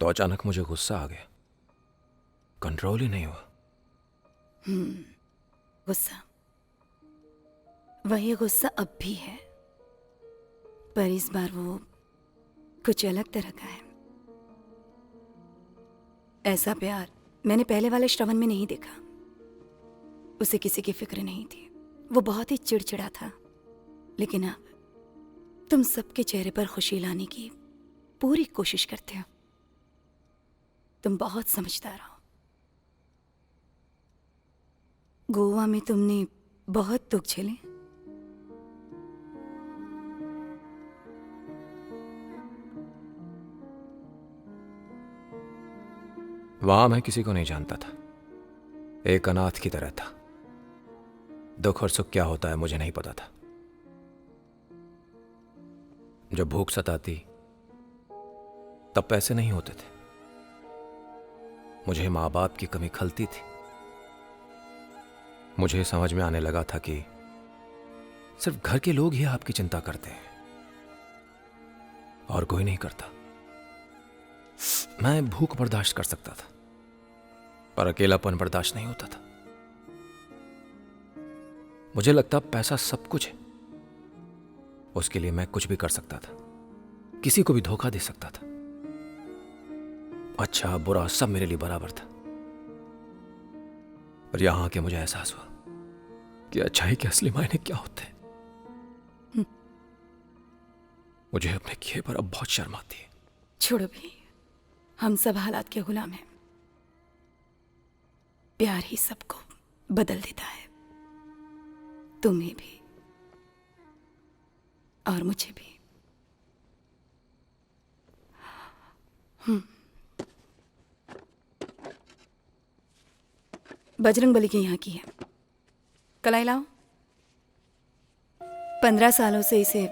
तो अचानक मुझे गुस्सा आ गया, कंट्रोल ही नहीं हुआ। गुस्सा वही गुस्सा अब भी है, पर इस बार वो कुछ अलग तरह का है। ऐसा प्यार मैंने पहले वाले श्रवण में नहीं देखा। उसे किसी की फिक्र नहीं थी, वो बहुत ही चिड़चिड़ा था। लेकिन अब तुम सबके चेहरे पर खुशी लाने की पूरी कोशिश करते हो। तुम बहुत समझदार हो। गोवा में तुमने बहुत दुख झेले। वहां मैं किसी को नहीं जानता था, एक अनाथ की तरह था। दुख और सुख क्या होता है मुझे नहीं पता था। जब भूख सताती तब पैसे नहीं होते थे, मुझे मां बाप की कमी खलती थी। मुझे समझ में आने लगा था कि सिर्फ घर के लोग ही आपकी चिंता करते हैं और कोई नहीं करता। मैं भूख बर्दाश्त कर सकता था, पर अकेलापन बर्दाश्त नहीं होता था। मुझे लगता पैसा सब कुछ है, उसके लिए मैं कुछ भी कर सकता था, किसी को भी धोखा दे सकता था। अच्छा बुरा सब मेरे लिए बराबर था। पर यहां आके मुझे एहसास हुआ कि अच्छाई के असली मायने क्या होते हैं। मुझे अपने किए पर अब बहुत शर्म आती है। छोड़ो भी, हम सब हालात के गुलाम हैं। प्यार ही सबको बदल देता है, तुम्हें भी और मुझे भी। बजरंग बली के यहाँ की है, कलाई लाओ। 15 सालों से इसे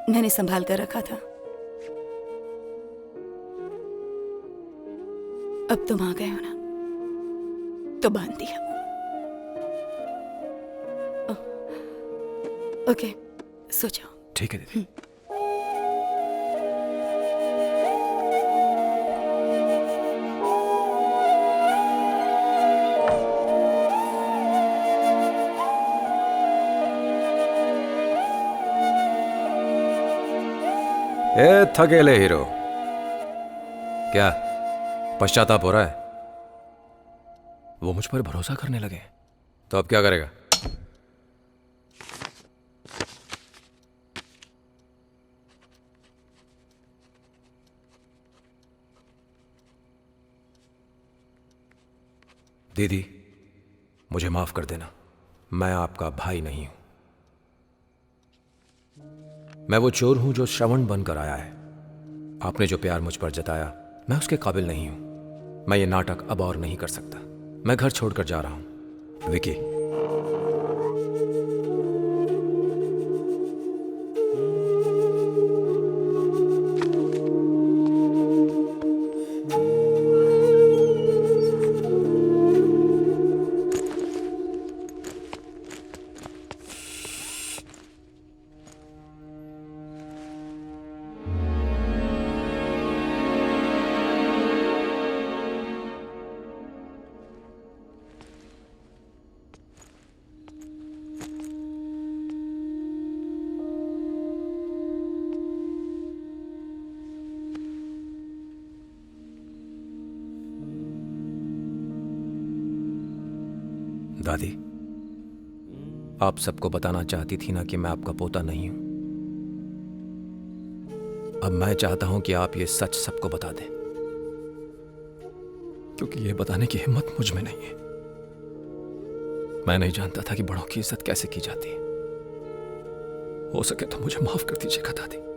मैंने संभाल कर रखा था। अब तुम आ गए हो ना, तो बांध दिया। ओके, सो जाओ। ठीक है दीदी। ए थकेले हीरो, क्या पश्चाताप हो रहा है? वो मुझ पर भरोसा करने लगे, तो अब क्या करेगा? दीदी, मुझे माफ कर देना, मैं आपका भाई नहीं हूं। मैं वो चोर हूं जो श्रवण बनकर आया है। आपने जो प्यार मुझ पर जताया, मैं उसके काबिल नहीं हूं। मैं ये नाटक अब और नहीं कर सकता। मैं घर छोड़कर जा रहा हूं। विकी, दादी, आप सबको बताना चाहती थी ना कि मैं आपका पोता नहीं हूं। अब मैं चाहता हूं कि आप ये सच सबको बता दें, क्योंकि ये बताने की हिम्मत मुझ में नहीं है। मैं नहीं जानता था कि बड़ों की इज्जत कैसे की जाती है। हो सके तो मुझे माफ कर दीजिएगा दादी।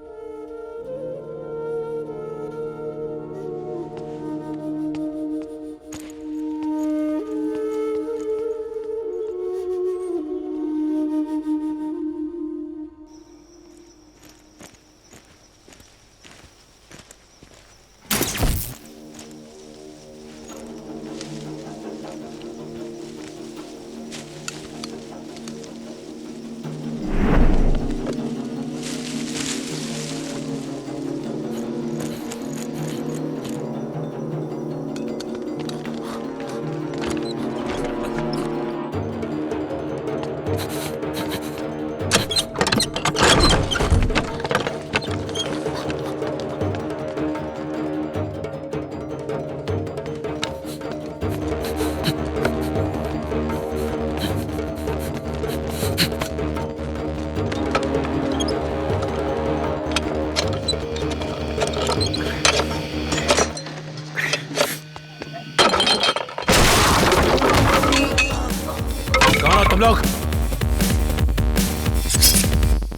तुम लोग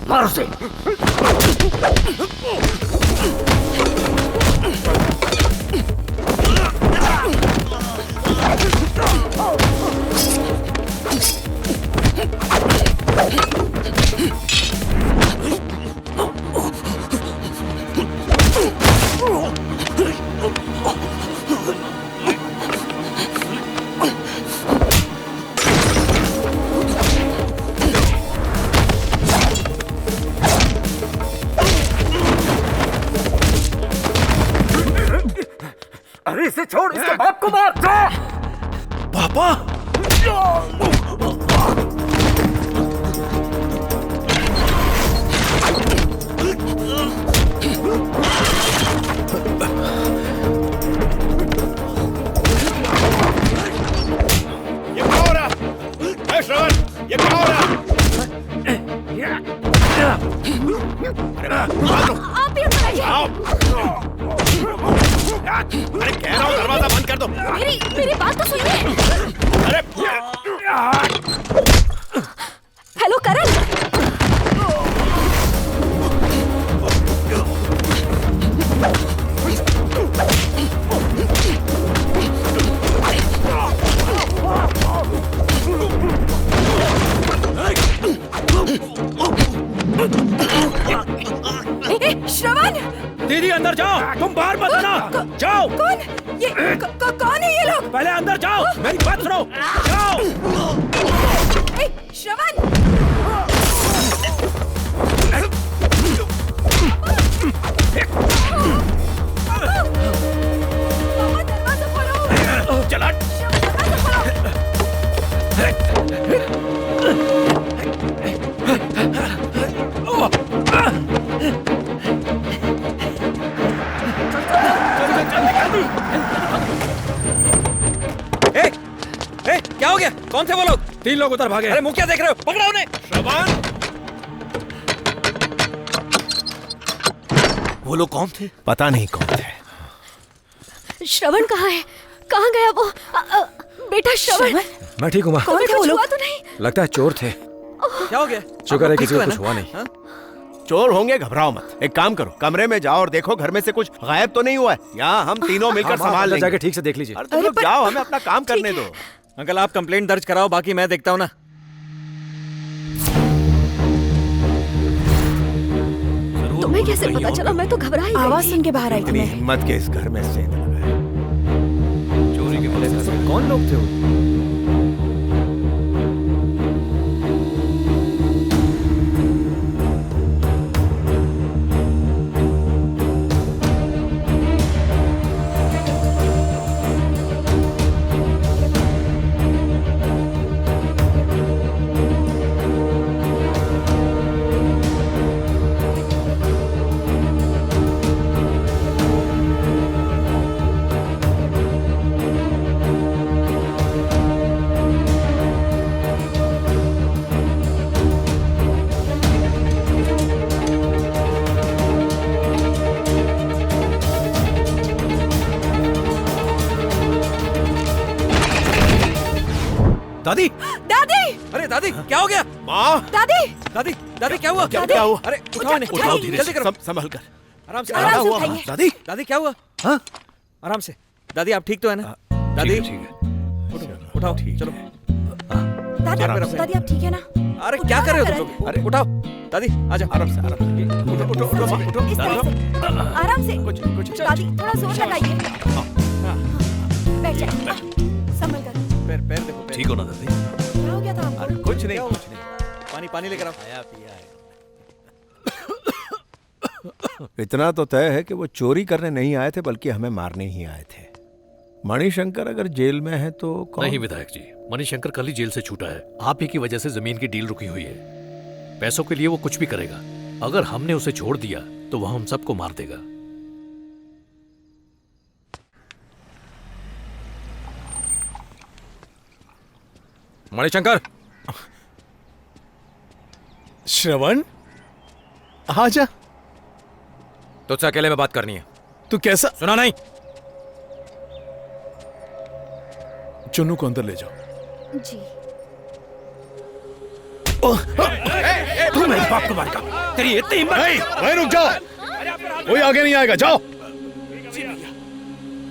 मारो से। अरे इसे छोड़, इसके बाप को मार। पापा ये क्या हो रहा है? श्रवण, ये क्या हो रहा है? आप ये बताइए। अरे कह रहा हूँ दरवाजा बंद कर दो। मेरी बात तो सुनिए। अरे हेलो करण। श्रवण, दीदी अंदर जाओ, तुम बाहर मत आना। जाओ। कौन ये कौन है ये लोग? पहले अंदर जाओ, मेरी बात सुनो। जाओ। श्रवण, दरवाजा खोलो। चला। क्या हो गया? कौन थे वो लोग? 3 लोग उधर भागे। अरे मुंह क्या देख रहे हो? पकड़ो उन्हें। श्रवण, वो लोग कौन थे? पता नहीं कौन थे। श्रवण कहाँ है? कहाँ गया वो? बेटा श्रवण। मैं ठीक हूँ माँ। कौन थे वो लोग? तो नहीं। लगता है चोर थे। क्या हो गया? शुक्र है किसी को कुछ हुआ नहीं। चोर होंगे, घबराओ मत। एक काम करो, कमरे में जाओ और देखो घर में से कुछ गायब तो नहीं हुआ है। यहाँ हम तीनों मिलकर संभाल लेंगे। जाके ठीक से देख लीजिए। अरे तुम लोग जाओ, हमें अपना काम करने दो। अंकल आप कंप्लेंट दर्ज कराओ, बाकी मैं देखता हूँ ना। तुम्हें कैसे पता चला? मैं तो घबरा ही आवाज सुन के बाहर आई थी इतनी मैं। हिम्मत के इस घर में से चोरी के वजह कौन लोग थे वो? दादी, दादी, अरे दादी क्या हो गया? माँ, दादी, दादी, दादी क्या हुआ? क्या हुआ? अरे उठाओ इन्हें, उठाओ धीरे जल्दी से, करो। संभल कर। आराम से, आराम से हुआ? उठाइए। दादी, दादी क्या हुआ? हाँ आराम से। दादी आप ठीक तो है ना? दादी उठाओ, चलो। दादी, दादी आप ठीक है ना? अरे क्या कर रहे हो तुम लोग? अरे उठाओ दादी, आजा। आराम से, आराम से। उठो उठो उठो उठो। इस तरह से, आराम से। कुछ दादी थोड़ा जोर लगाइए। बैठ जाइए, संभल कर। पैर पैर देखो। ठीक हो ना दादी? क्या हो गया था आपको? अरे कुछ नहीं, कुछ नहीं। पानी पानी लेकर आओ। आया पिया है। इतना तो तय है कि वो चोरी करने नहीं आए थे, बल्कि हमें मारने ही आए थे। मणिशंकर अगर जेल में है तो कौन? नहीं विधायक जी, मणिशंकर कल ही जेल से छूटा है। आप ही की वजह से जमीन की डील रुकी हुई है। पैसों के लिए वो कुछ भी करेगा। अगर हमने उसे छोड़ दिया तो वह हम सबको मार देगा। मणिशंकर, श्रवण आजा। तुझसे अकेले में बात करनी है। तू कैसा? सुना नहीं? चुन्नू को अंदर ले जाओ। जी। तू मेरे बाप को मारेगा? तेरी इतनी हिम्मत? वहीं रुक जाओ, कोई आगे नहीं आएगा, जाओ।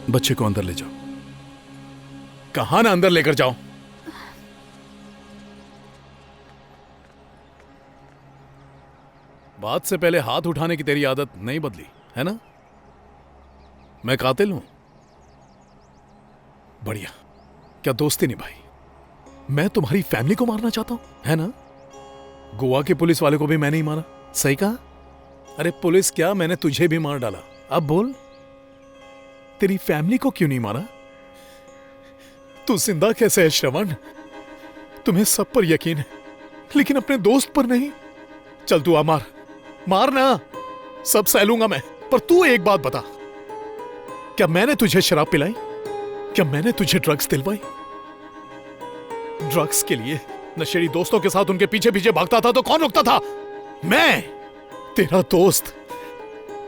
बच्चे को अंदर ले जाओ। कहा ना अंदर लेकर जाओ। बात से पहले हाथ उठाने की तेरी आदत नहीं बदली है ना? मैं कातिल हूं? बढ़िया, क्या दोस्ती निभाई? मैं तुम्हारी फैमिली को मारना चाहता हूं, है ना? गोवा के पुलिस वाले को भी मैंने ही मारा, सही कहा? अरे पुलिस क्या, मैंने तुझे भी मार डाला। अब बोल, तेरी फैमिली को क्यों नहीं मारा? तू जिंदा कैसे है श्रवण? तुम्हें सब पर यकीन है, लेकिन अपने दोस्त पर नहीं। चल तू आ, मार ना, सब सह लूंगा मैं। पर तू एक बात बता, क्या मैंने तुझे शराब पिलाई? क्या मैंने तुझे ड्रग्स दिलवाई? ड्रग्स के लिए नशेड़ी दोस्तों के साथ उनके पीछे पीछे भागता था तो कौन रोकता था? मैं, तेरा दोस्त।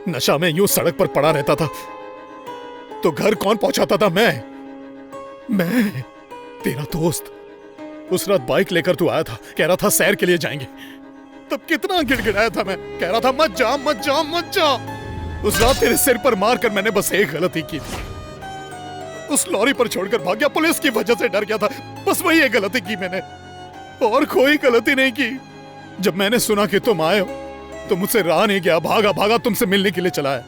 नशा में यूं सड़क पर पड़ा रहता था तो घर कौन पहुंचाता था? मैं तेरा दोस्त। उस रात बाइक लेकर तू आया था, कह रहा था सैर के लिए जाएंगे। तब कितना गिड़गिड़ाया था मैं, कह रहा था मत जा मत जा मत जा। उस रात तेरे सिर पर मारकर मैंने बस एक गलती की थी, उस लॉरी पर छोड़कर भाग गया, पुलिस की वजह से डर गया था, बस वही एक गलती की मैंने, और कोई गलती नहीं की। जब मैंने सुना कि तुम आए हो तो मुझसे रहा नहीं गया, भागा भागा तुमसे मिलने के लिए चला है।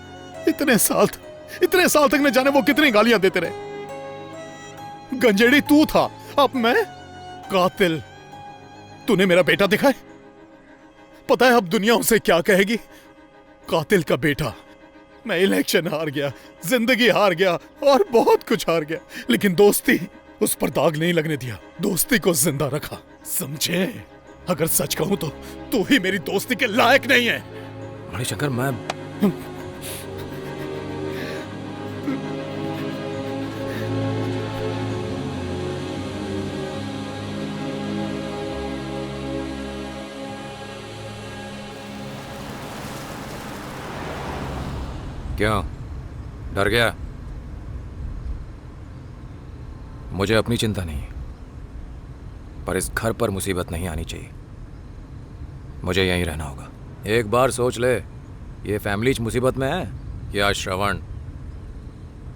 इतने साल तक न जाने वो कितनी गालियां देते रहे। गंजेड़ी तू था, अब मैं कातिल। तूने मेरा बेटा दिखाए, पता है अब दुनिया उसे क्या कहेगी? कातिल का बेटा। मैं इलेक्शन हार गया, जिंदगी हार गया और बहुत कुछ हार गया, लेकिन दोस्ती, उस पर दाग नहीं लगने दिया, दोस्ती को जिंदा रखा, समझे? अगर सच कहूं तो तू ही मेरी दोस्ती के लायक नहीं है। मणिशंकर, मैं क्यों डर गया? मुझे अपनी चिंता नहीं है, पर इस घर पर मुसीबत नहीं आनी चाहिए। मुझे यहीं रहना होगा। एक बार सोच ले, ये फैमिली मुसीबत में है या श्रवण?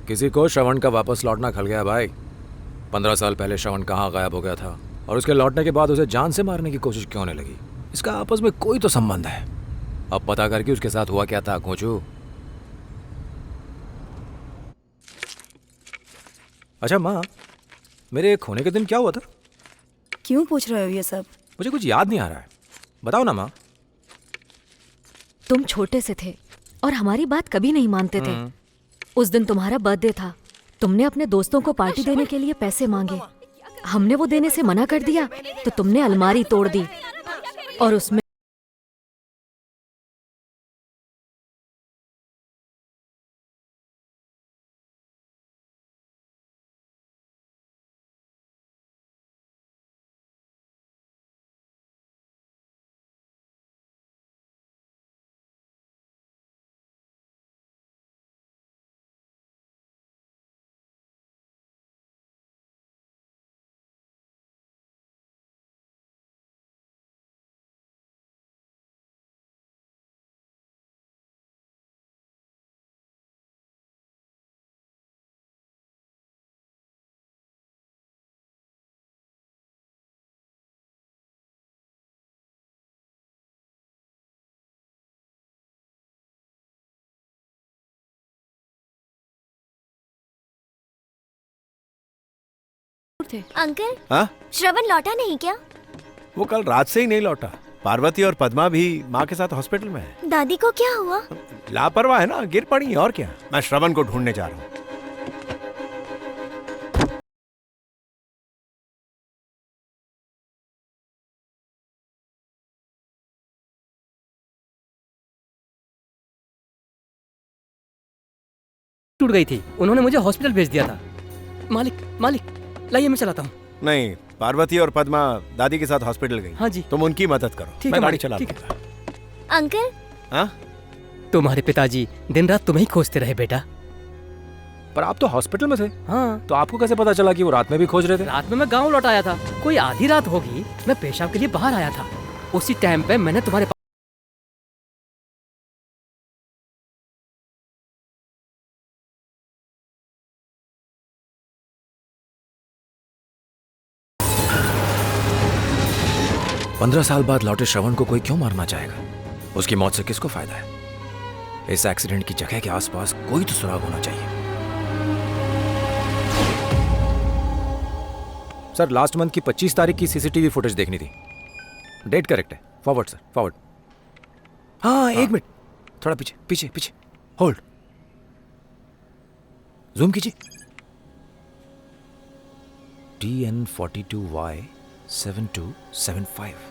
किसी को श्रवण का वापस लौटना खल गया भाई। 15 साल पहले श्रवण कहाँ गायब हो गया था और उसके लौटने के बाद उसे जान से मारने की कोशिश क्यों होने लगी? इसका आपस में कोई तो संबंध है। अब पता करके उसके साथ हुआ क्या था, कोचू। अच्छा माँ, मेरे खोने के दिन क्या हुआ था? क्यों पूछ रहे हो ये सब? मुझे कुछ याद नहीं आ रहा है, बताओ ना माँ। तुम छोटे से थे और हमारी बात कभी नहीं मानते थे। उस दिन तुम्हारा बर्थडे था, तुमने अपने दोस्तों को पार्टी देने के लिए पैसे मांगे। हमने वो देने से मना कर दिया तो तुमने अलमारी तोड़ दी और उसमें अंकल, हाँ? श्रवण लौटा नहीं क्या? वो कल रात से ही नहीं लौटा। पार्वती और पद्मा भी माँ के साथ हॉस्पिटल में है। दादी को क्या हुआ? लापरवाह है ना, गिर पड़ी और क्या। मैं श्रवण को ढूंढने जा रहा हूँ। टूट गई थी, उन्होंने मुझे हॉस्पिटल भेज दिया था। मालिक लाइए, मैं चलाता हूँ। नहीं, पार्वती और पद्मा दादी के साथ हॉस्पिटल गई। हाँ जी। तुम उनकी मदद करो, मैं गाड़ी चला लूंगा। अंकल, हाँ? तुम्हारे पिताजी दिन रात तुम्हें ही खोजते रहे बेटा। पर आप तो हॉस्पिटल में थे। हाँ। तो आपको कैसे पता चला कि वो रात में भी खोज रहे थे? रात में मैं गांव लौट आया था, कोई आधी रात होगी, मैं पेशाब के लिए बाहर आया था। उसी टाइम पे मैंने तुम्हारे 15 साल बाद लौटे श्रवण को कोई क्यों मारना चाहेगा? उसकी मौत से किसको फायदा है? इस एक्सीडेंट की जगह के आसपास कोई तो सुराग होना चाहिए। सर, लास्ट मंथ की 25 तारीख की सीसीटीवी फुटेज देखनी थी। डेट करेक्ट है। Forward sir, forward. हाँ, एक मिनट, थोड़ा पीछे पीछे पीछे, होल्ड, जूम कीजिए। TN42Y 7275।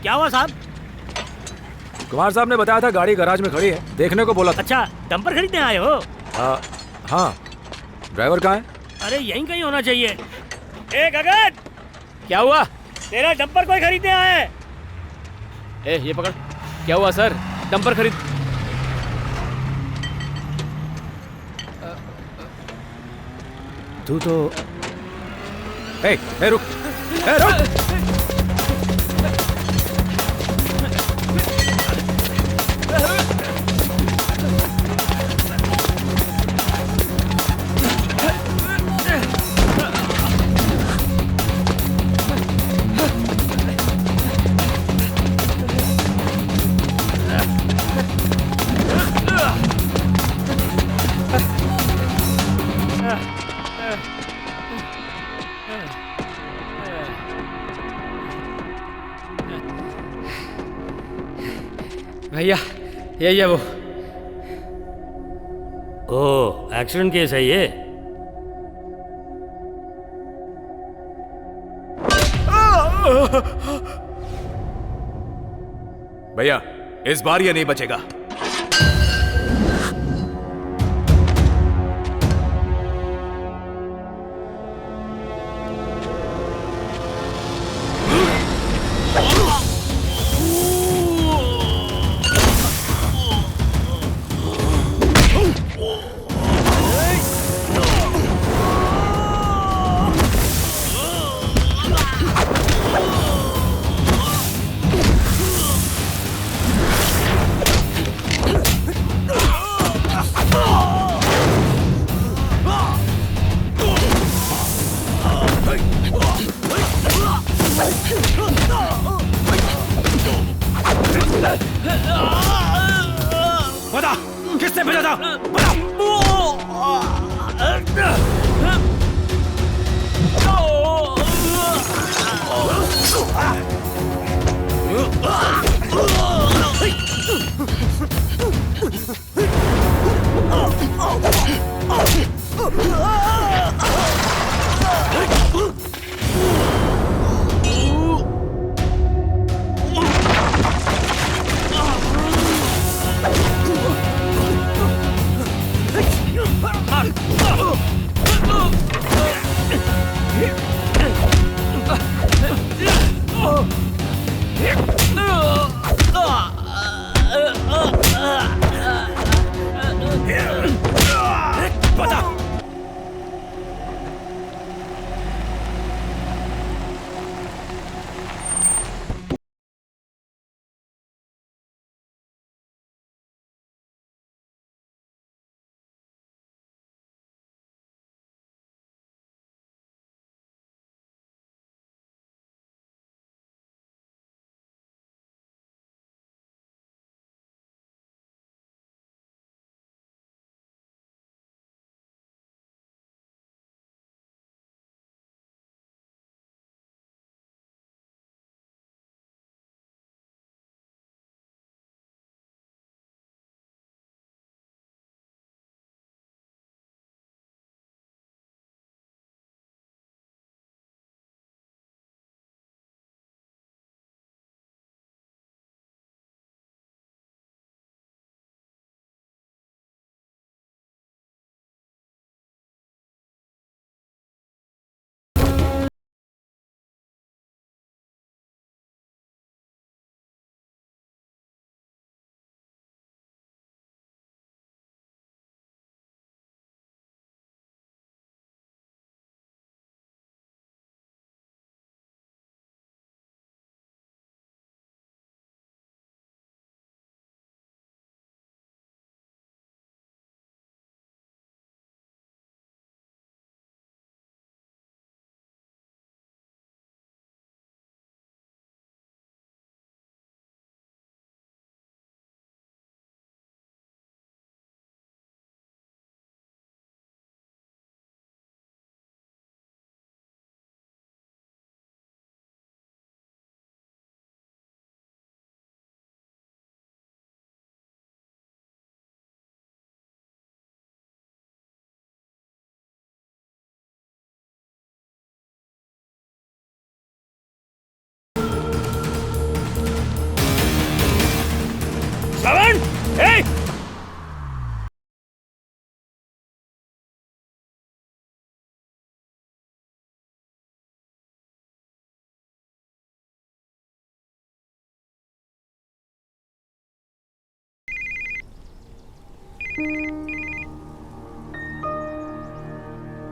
क्या हुआ साहब? कुमार साहब ने बताया था गाड़ी गैराज में खड़ी है, देखने को बोला था। अच्छा, डंपर खरीदने आए हो? हाँ। ड्राइवर कहाँ है? अरे यहीं कहीं होना चाहिए। ए गगन, क्या हुआ? तेरा डंपर कोई खरीदने आया है? ए, ये पकड़। क्या हुआ सर? डंपर खरीद। तू तो रुक, रुक। भैया, यही है वो। ओह, एक्सीडेंट केस है ये। भैया, इस बार ये नहीं बचेगा।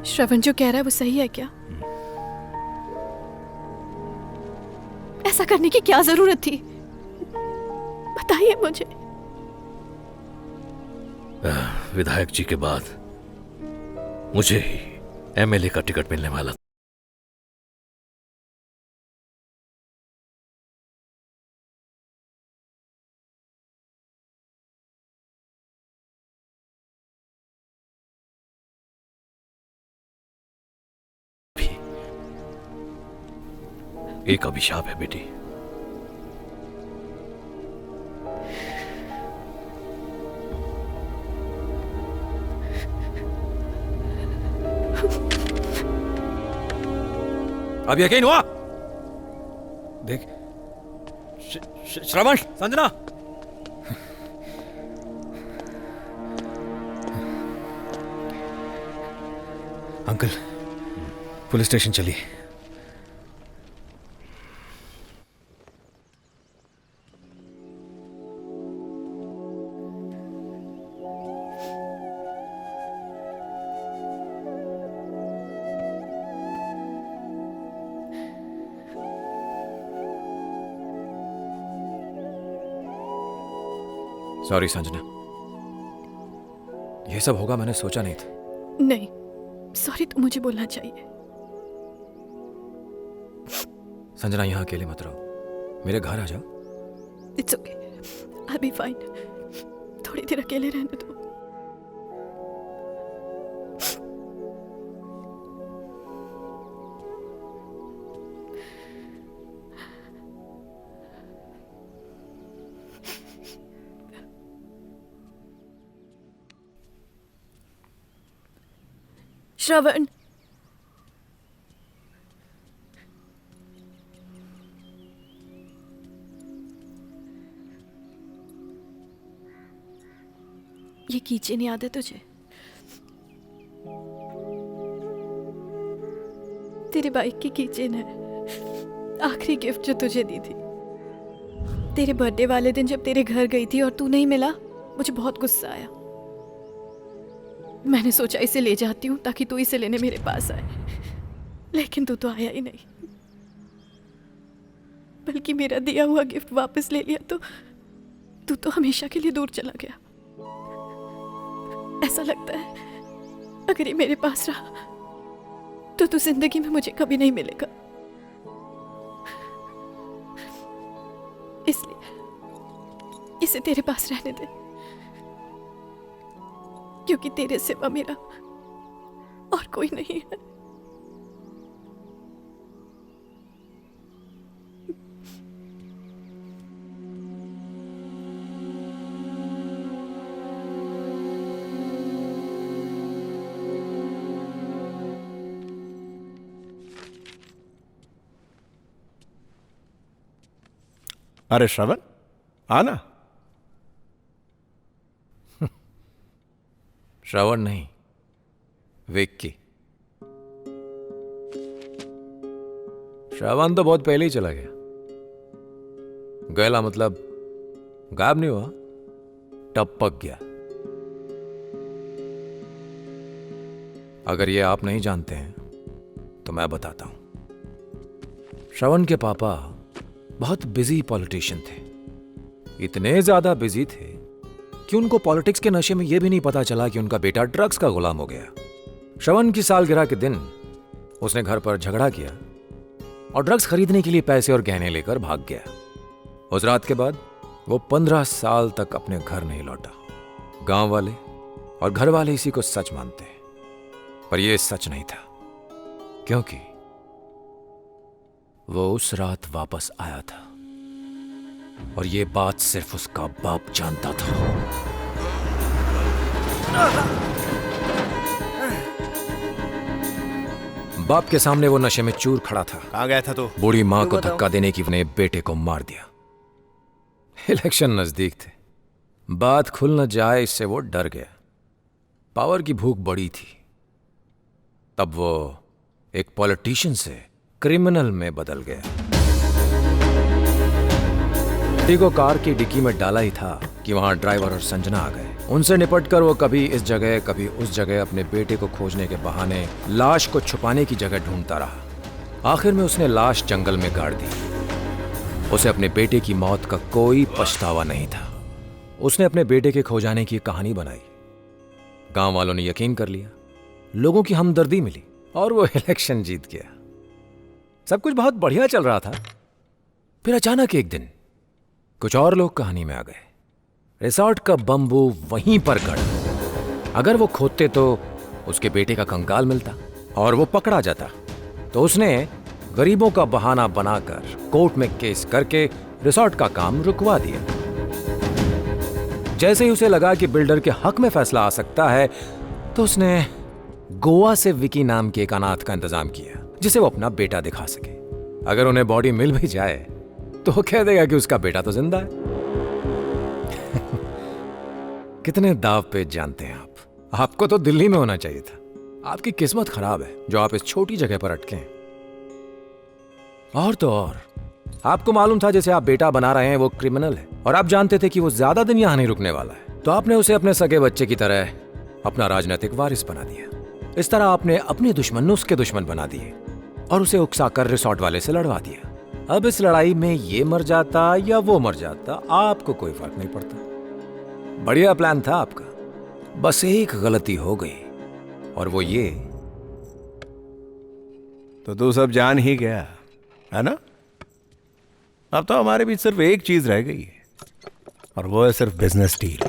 श्रवण जो कह रहा है वो सही है क्या? ऐसा करने की क्या जरूरत थी? बताइए मुझे। विधायक जी के बाद मुझे ही एमएलए का टिकट मिलने वाला था। एक अभिशाप है बेटी। अब यकीन हुआ? देख श्रवण, संजना, अंकल पुलिस स्टेशन चलिए। सॉरी संजना, ये सब होगा मैंने सोचा नहीं था। नहीं, सॉरी तो मुझे बोलना चाहिए। संजना यहाँ अकेले मत रहो, मेरे घर आ जाओ। It's okay, I be fine. थोड़ी देर अकेले रहने दो। श्रवण, ये कीचेन याद है तुझे? तेरे बाइक की कीचेन है, आखिरी गिफ्ट जो तुझे दी थी। तेरे बर्थडे वाले दिन जब तेरे घर गई थी और तू नहीं मिला, मुझे बहुत गुस्सा आया। मैंने सोचा इसे ले जाती हूँ ताकि तू इसे लेने मेरे पास आए, लेकिन तू तो आया ही नहीं, बल्कि मेरा दिया हुआ गिफ्ट वापस ले लिया। तो तू तो हमेशा के लिए दूर चला गया। ऐसा लगता है अगर ये मेरे पास रहा तो तू जिंदगी में मुझे कभी नहीं मिलेगा। इसलिए इसे तेरे पास रहने दे, क्योंकि तेरे सिवा मेरा और कोई नहीं है। अरे श्रवण, आना। श्रवण नहीं, विक्की। श्रवण तो बहुत पहले ही चला गया। गया मतलब गायब नहीं हुआ, टपक गया। अगर ये आप नहीं जानते हैं तो मैं बताता हूं। श्रवण के पापा बहुत बिजी पॉलिटिशियन थे, इतने ज्यादा बिजी थे कि उनको पॉलिटिक्स के नशे में यह भी नहीं पता चला कि उनका बेटा ड्रग्स का गुलाम हो गया। श्रवण की सालगिरह के दिन उसने घर पर झगड़ा किया और ड्रग्स खरीदने के लिए पैसे और गहने लेकर भाग गया। उस रात के बाद वो 15 साल तक अपने घर नहीं लौटा। गांव वाले और घर वाले इसी को सच मानते हैं, पर यह सच नहीं था, क्योंकि वो उस रात वापस आया था और ये बात सिर्फ उसका बाप जानता था। बाप के सामने वो नशे में चूर खड़ा था। कहां गया था तू? बूढ़ी मां को धक्का देने की अपने बेटे को मार दिया। इलेक्शन नजदीक थे, बात खुल न जाए इससे वो डर गया। पावर की भूख बड़ी थी। तब वो एक पॉलिटिशियन से क्रिमिनल में बदल गया। गाड़ी को कार की डिक्की में डाला ही था कि वहां ड्राइवर और संजना आ गए। उनसे निपटकर वो कभी इस जगह कभी उस जगह अपने बेटे को खोजने के बहाने लाश को छुपाने की जगह ढूंढता रहा। आखिर में उसने लाश जंगल में गाड़ दी। उसे अपने बेटे की मौत का कोई पछतावा नहीं था। उसने अपने बेटे के खो जाने की कहानी बनाई। गांव वालों ने यकीन कर लिया, लोगों की हमदर्दी मिली और वो इलेक्शन जीत गया। सब कुछ बहुत बढ़िया चल रहा था। फिर अचानक एक दिन कुछ और लोग कहानी में आ गए। रिसोर्ट का बम्बू वहीं पर गड़ा। अगर वो खोदते तो उसके बेटे का कंकाल मिलता और वो पकड़ा जाता। तो उसने गरीबों का बहाना बनाकर कोर्ट में केस करके रिसोर्ट का काम रुकवा दिया। जैसे ही उसे लगा कि बिल्डर के हक में फैसला आ सकता है, तो उसने गोवा से विकी नाम के एक अनाथ का इंतजाम किया, जिसे वो अपना बेटा दिखा सके। अगर उन्हें बॉडी मिल भी जाए तो वो कह देगा कि उसका बेटा तो जिंदा है। कितने दाव पेच जानते हैं आप। आपको तो दिल्ली में होना चाहिए था। आपकी किस्मत खराब है जो आप इस छोटी जगह पर अटके हैं। और तो और आपको मालूम था जिसे आप बेटा बना रहे हैं वो क्रिमिनल है, और आप जानते थे कि वो ज्यादा दिन यहां नहीं रुकने वाला है। तो आपने उसे अपने सगे बच्चे की तरह अपना राजनीतिक वारिस बना दिया। इस तरह आपने अपने दुश्मन उसके दुश्मन बना दिए और उसे उकसाकर रिसोर्ट वाले से लड़वा दिया। अब इस लड़ाई में ये मर जाता या वो मर जाता, आपको कोई फर्क नहीं पड़ता। बढ़िया प्लान था आपका, बस एक गलती हो गई, और वो ये। तो तू सब जान ही गया है ना। अब तो हमारे बीच सिर्फ एक चीज रह गई है, और वो है सिर्फ बिजनेस डील।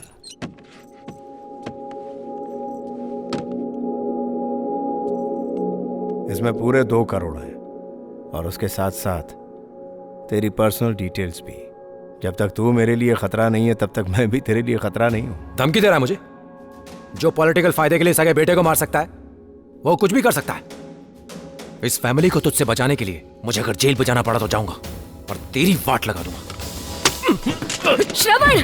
इसमें पूरे 2 करोड़ है, और उसके साथ साथ तेरी पर्सनल डिटेल्स भी। जब तक तू मेरे लिए खतरा नहीं है, तब तक मैं भी तेरे लिए खतरा नहीं हूं। धमकी दे रहा है मुझे? जो पॉलिटिकल फायदे के लिए सगे बेटे को मार सकता है, वो कुछ भी कर सकता है। इस फैमिली को तुझसे बचाने के लिए मुझे अगर जेल पे जाना पड़ा तो जाऊंगा, और तेरी वाट लगा दूंगा। श्रवण!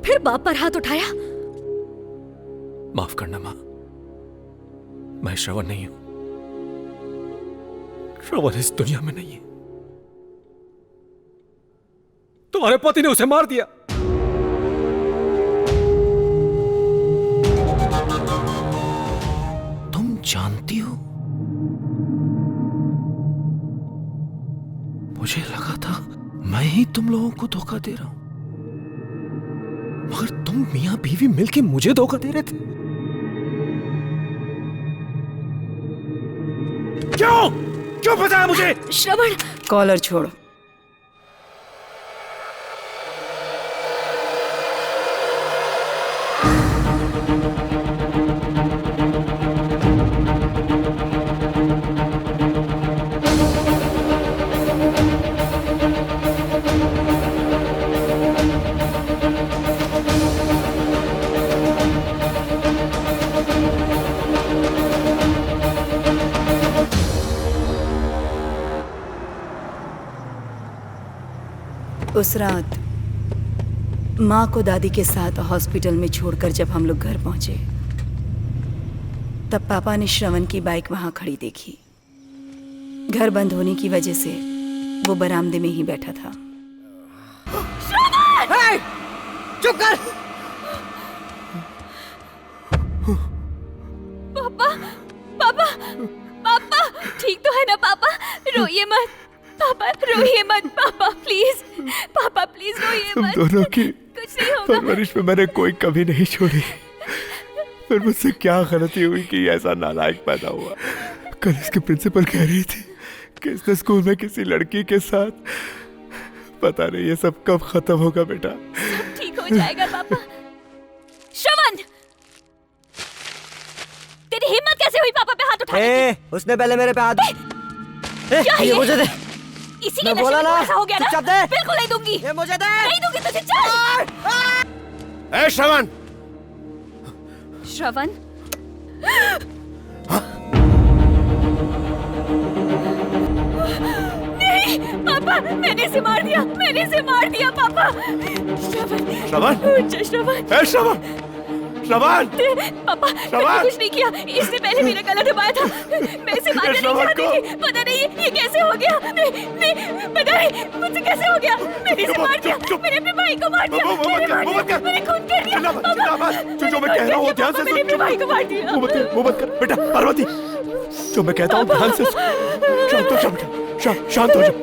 फिर बाप पर हाथ उठाया? माफ करना मां, मैं श्रवण नहीं हूं। श्रवण इस दुनिया में नहीं है। तुम्हारे पति ने उसे मार दिया। तुम जानती हो, मुझे लगा था मैं ही तुम लोगों को धोखा दे रहा हूं, मगर तुम मियां बीवी मिलके मुझे धोखा दे रहे थे। क्यों बताया मुझे? श्रवण! कॉलर छोड़ो। उस रात माँ को दादी के साथ हॉस्पिटल में छोड़कर जब हम लोग घर पहुंचे, तब पापा ने श्रवण की बाइक वहां खड़ी देखी। घर बंद होने की वजह से वो बरामदे में ही बैठा था। श्रवण! चुप कर! पापा, पापा, पापा, ठीक तो है ना पापा? रोइए मत पापा, रोइए मत पापा, प्लीज पापा, प्लीज रोइए मत। तुम दोनों की कुछ नहीं होगा। परवरिश में मैंने कोई कमी नहीं छोड़ी। फिर मुझसे क्या गलती हुई कि ऐसा नालायक पैदा हुआ। कल इसके प्रिंसिपल कह रही थी कि इसने स्कूल में किसी लड़की के साथ, पता नहीं ये सब कब खत्म होगा बेटा। सब ठीक हो जाएगा पापा। श्रवण, तेरी हिम्मत कैसे हुई पापा पे हाथ उठाने की? उसने पहले मेरे पे हाथ। ये मुझे दे। इसी के नशे में ऐसा हो गया ना? बिल्कुल नहीं दूंगी। ये मुझे दे। नहीं दूंगी तुझे। चल। ए श्रवण! श्रवण? नहीं पापा, मैंने इसे मार दिया, मैंने इसे मार दिया पापा। श्रवण! श्रवण? उठ जा श्रवण। ए श्रवण! श्रवण! पापा मैंने कुछ नहीं किया, इसने पहले मेरा गला दबाया था। मैं इसे मारना नहीं चाहती थी। पता नहीं ये कैसे हो गया। नहीं पता नहीं मुझसे कैसे हो गया। मैंने इसे मार दिया, मैंने अपने भाई को मार दिया, मैंने खून कर दिया। जो मैं कह रहा हूँ ध्यान से मैंने अपने भाई को मार दिया। वो मत कर बेटा। पार्वती, जो मैं कहता हूँ ध्यान से शांत हो जा बेटा, शांत हो जा।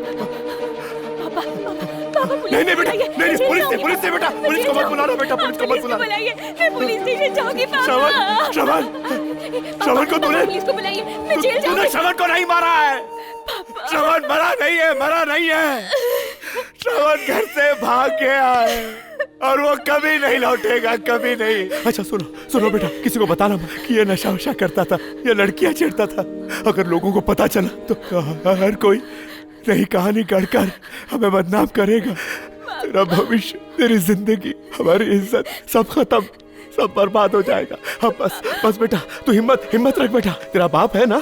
नहीं बेटा, नहीं पुलिस से बेटा, पुलिस को मत बुलाना बेटा, पुलिस को मत बुलाना। मैं पुलिस स्टेशन जाऊंगी पापा। श्रवण को तूने पुलिस को बुलाइए, मैं जेल जाऊंगी। तूने श्रवण को नहीं मारा है। श्रवण मरा नहीं है। श्रवण घर से भाग गया है और वो कभी नहीं लौटेगा, कभी नहीं। अच्छा सुनो बेटा, किसी को बताना मत कि ये नशा करता था, ये लड़कियां छेड़ता था। अगर लोगों को पता चला तो हर कोई नई कहानी गढ़कर हमें बदनाम करेगा। तेरा भविष्य, तेरी जिंदगी, हमारी इज्जत सब खत्म, सब बर्बाद हो जाएगा। अब बस बेटा तू हिम्मत रख बेटा। तेरा बाप है ना,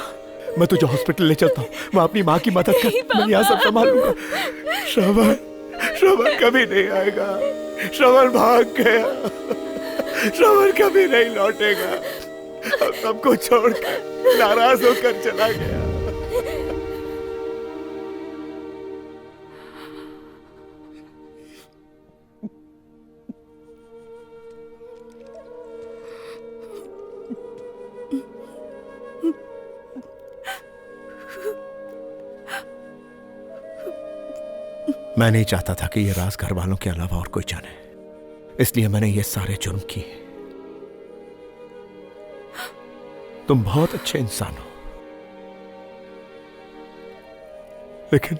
मैं तुझे हॉस्पिटल ले चलता हूँ। मैं अपनी माँ की मदद कर, मैं यहाँ सब संभालूंगा। श्रवण कभी नहीं आएगा। श्रवण भाग गया। श्रवण कभी नहीं लौटेगा। अब सबको छोड़कर नाराज होकर चला गया। मैं नहीं चाहता था कि ये राज घर वालों के अलावा और कोई जाने, इसलिए मैंने ये सारे जुर्म किए। तुम बहुत अच्छे इंसान हो, लेकिन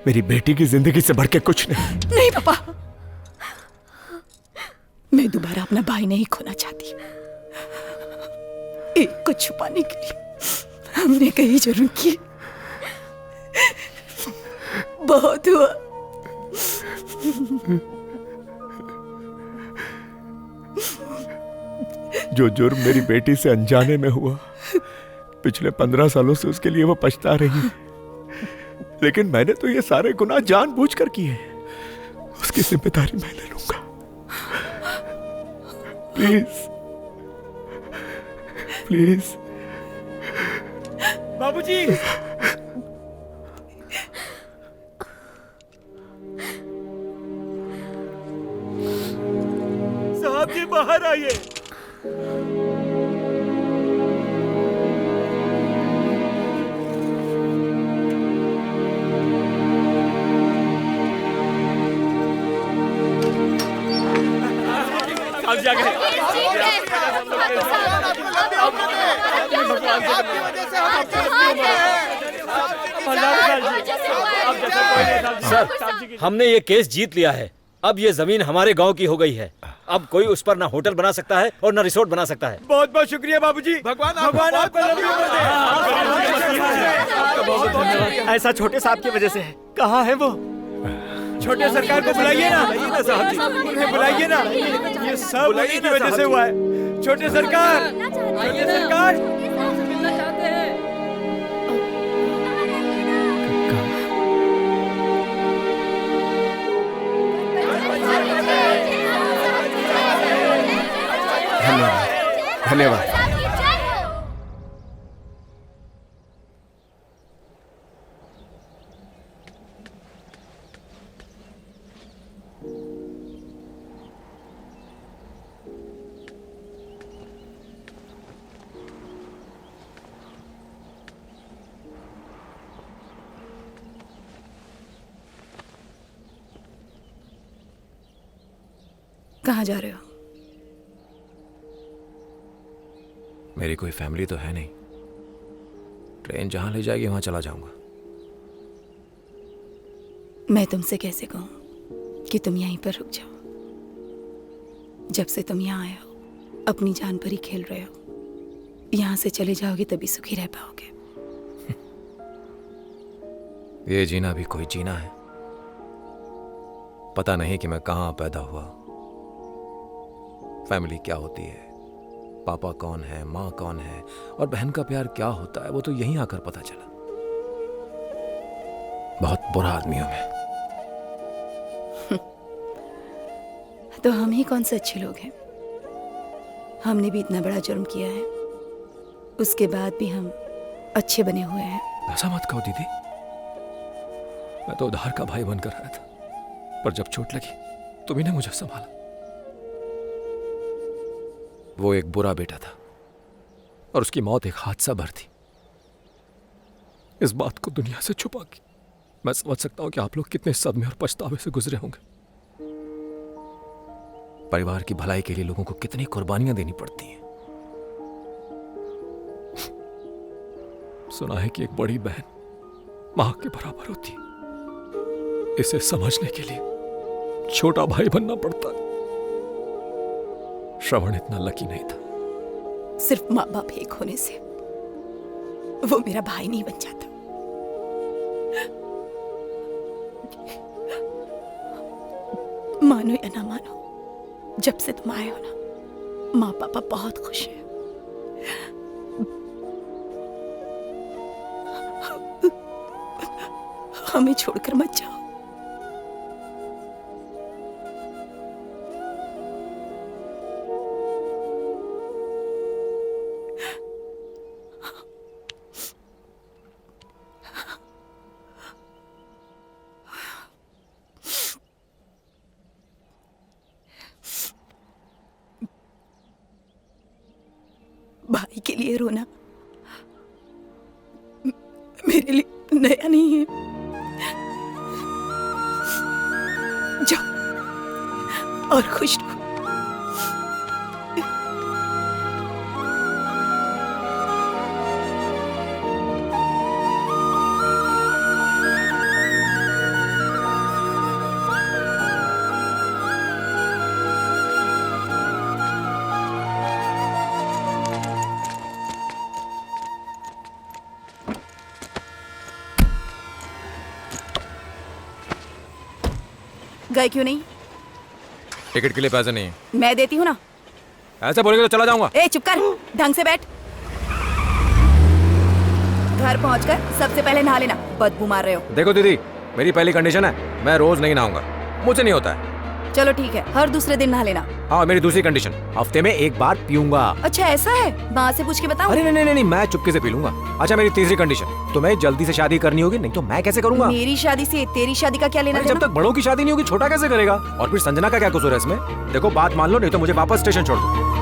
मेरी बेटी की जिंदगी से बढ़ के कुछ नहीं। नहीं पापा, मैं दोबारा अपना भाई नहीं खोना चाहती। एक को छुपाने के लिए हमने कई जुर्म किए, बहुत हुआ। जो जुर्म मेरी बेटी से अनजाने में हुआ, पिछले 15 सालों से उसके लिए वो पछता रही है। लेकिन मैंने तो ये सारे गुनाह जानबूझकर किए, उसकी जिम्मेदारी मैं ले लूंगा। प्लीज बाबूजी, साहब जी बाहर आइए। अब जाके सर, हमने ये केस जीत लिया है। अब ये जमीन हमारे गांव की हो गई है। अब कोई उस पर ना होटल बना सकता है और ना रिसोर्ट बना सकता है। बहुत बहुत शुक्रिया बाबूजी। भगवान आपको लंबी उम्र दे। ऐसा छोटे साहब की वजह से है। कहाँ है वो? छोटे सरकार को बुलाइए ना, उन्हें बुलाइए ना। ये सब उन्हीं की वजह से हुआ है। छोटे सरकार, छोटे सरकार। धन्यवाद। कहाँ जा रहे हो? मेरी कोई फैमिली तो है नहीं। ट्रेन जहां ले जाएगी वहां चला जाऊंगा। मैं तुमसे कैसे कहूँ कि तुम यहीं पर रुक जाओ? जब से तुम यहाँ आए हो, अपनी जान पर ही खेल रहे हो। यहाँ से चले जाओगे तभी सुखी रह पाओगे। ये जीना भी कोई जीना है। पता नहीं कि मैं कहाँ पैदा हुआ, फैमिली क्या होती है, पापा कौन है, माँ कौन है और बहन का प्यार क्या होता है, वो तो यहीं आकर पता चला। बहुत बुरा आदमी हूं मैं। तो हम ही कौन से अच्छे लोग हैं? हमने भी इतना बड़ा जुर्म किया है, उसके बाद भी हम अच्छे बने हुए हैं। ऐसा मत कहो दीदी, मैं तो उधार का भाई बनकर आया था, पर जब चोट लगी तुम्ही ने मुझे संभाला। वो एक बुरा बेटा था और उसकी मौत एक हादसा भर थी। इस बात को दुनिया से छुपा के मैं समझ सकता हूं कि आप लोग कितने सदमे और पछतावे से गुजरे होंगे। परिवार की भलाई के लिए लोगों को कितनी कुर्बानियां देनी पड़ती हैं। सुना है कि एक बड़ी बहन मां के बराबर होती है। इसे समझने के लिए छोटा भाई बनना पड़ता है। श्रवण इतना लकी नहीं था। सिर्फ माँ बाप एक होने से वो मेरा भाई नहीं बन जाता। मानो या ना मानो, जब से तुम आए हो ना, माँ पापा बहुत खुश हैं। हमें छोड़कर मत जाओ। भाई के लिए रोना मेरे लिए नया नहीं है। जाओ और खुश रहो। गए क्यों नहीं? टिकट के लिए पैसे नहीं है। मैं देती हूँ ना। ऐसे बोलेंगे तो चला जाऊंगा। ए चुप कर, ढंग से बैठ। घर पहुंचकर सबसे पहले नहा लेना, बदबू मार रहे हो। देखो दीदी, मेरी पहली कंडीशन है, मैं रोज नहीं नहाऊंगा, मुझे नहीं होता है। चलो ठीक है, हर दूसरे दिन नहा लेना। हाँ, मेरी दूसरी कंडीशन, हफ्ते में एक बार पीऊंगा। अच्छा ऐसा है, माँ से पूछ के बताऊं? अरे नहीं नहीं नहीं, मैं चुपके से पी लूंगा। अच्छा मेरी तीसरी कंडीशन, तुम्हें जल्दी से शादी करनी होगी, नहीं तो मैं कैसे करूंगा? मेरी शादी से तेरी शादी का क्या लेना देना? जब तक बड़ों की शादी नहीं होगी छोटा कैसे करेगा? और फिर संजना का क्या कसूर है इसमें? देखो बात मान लो, नहीं तो मुझे वापस स्टेशन छोड़ दो।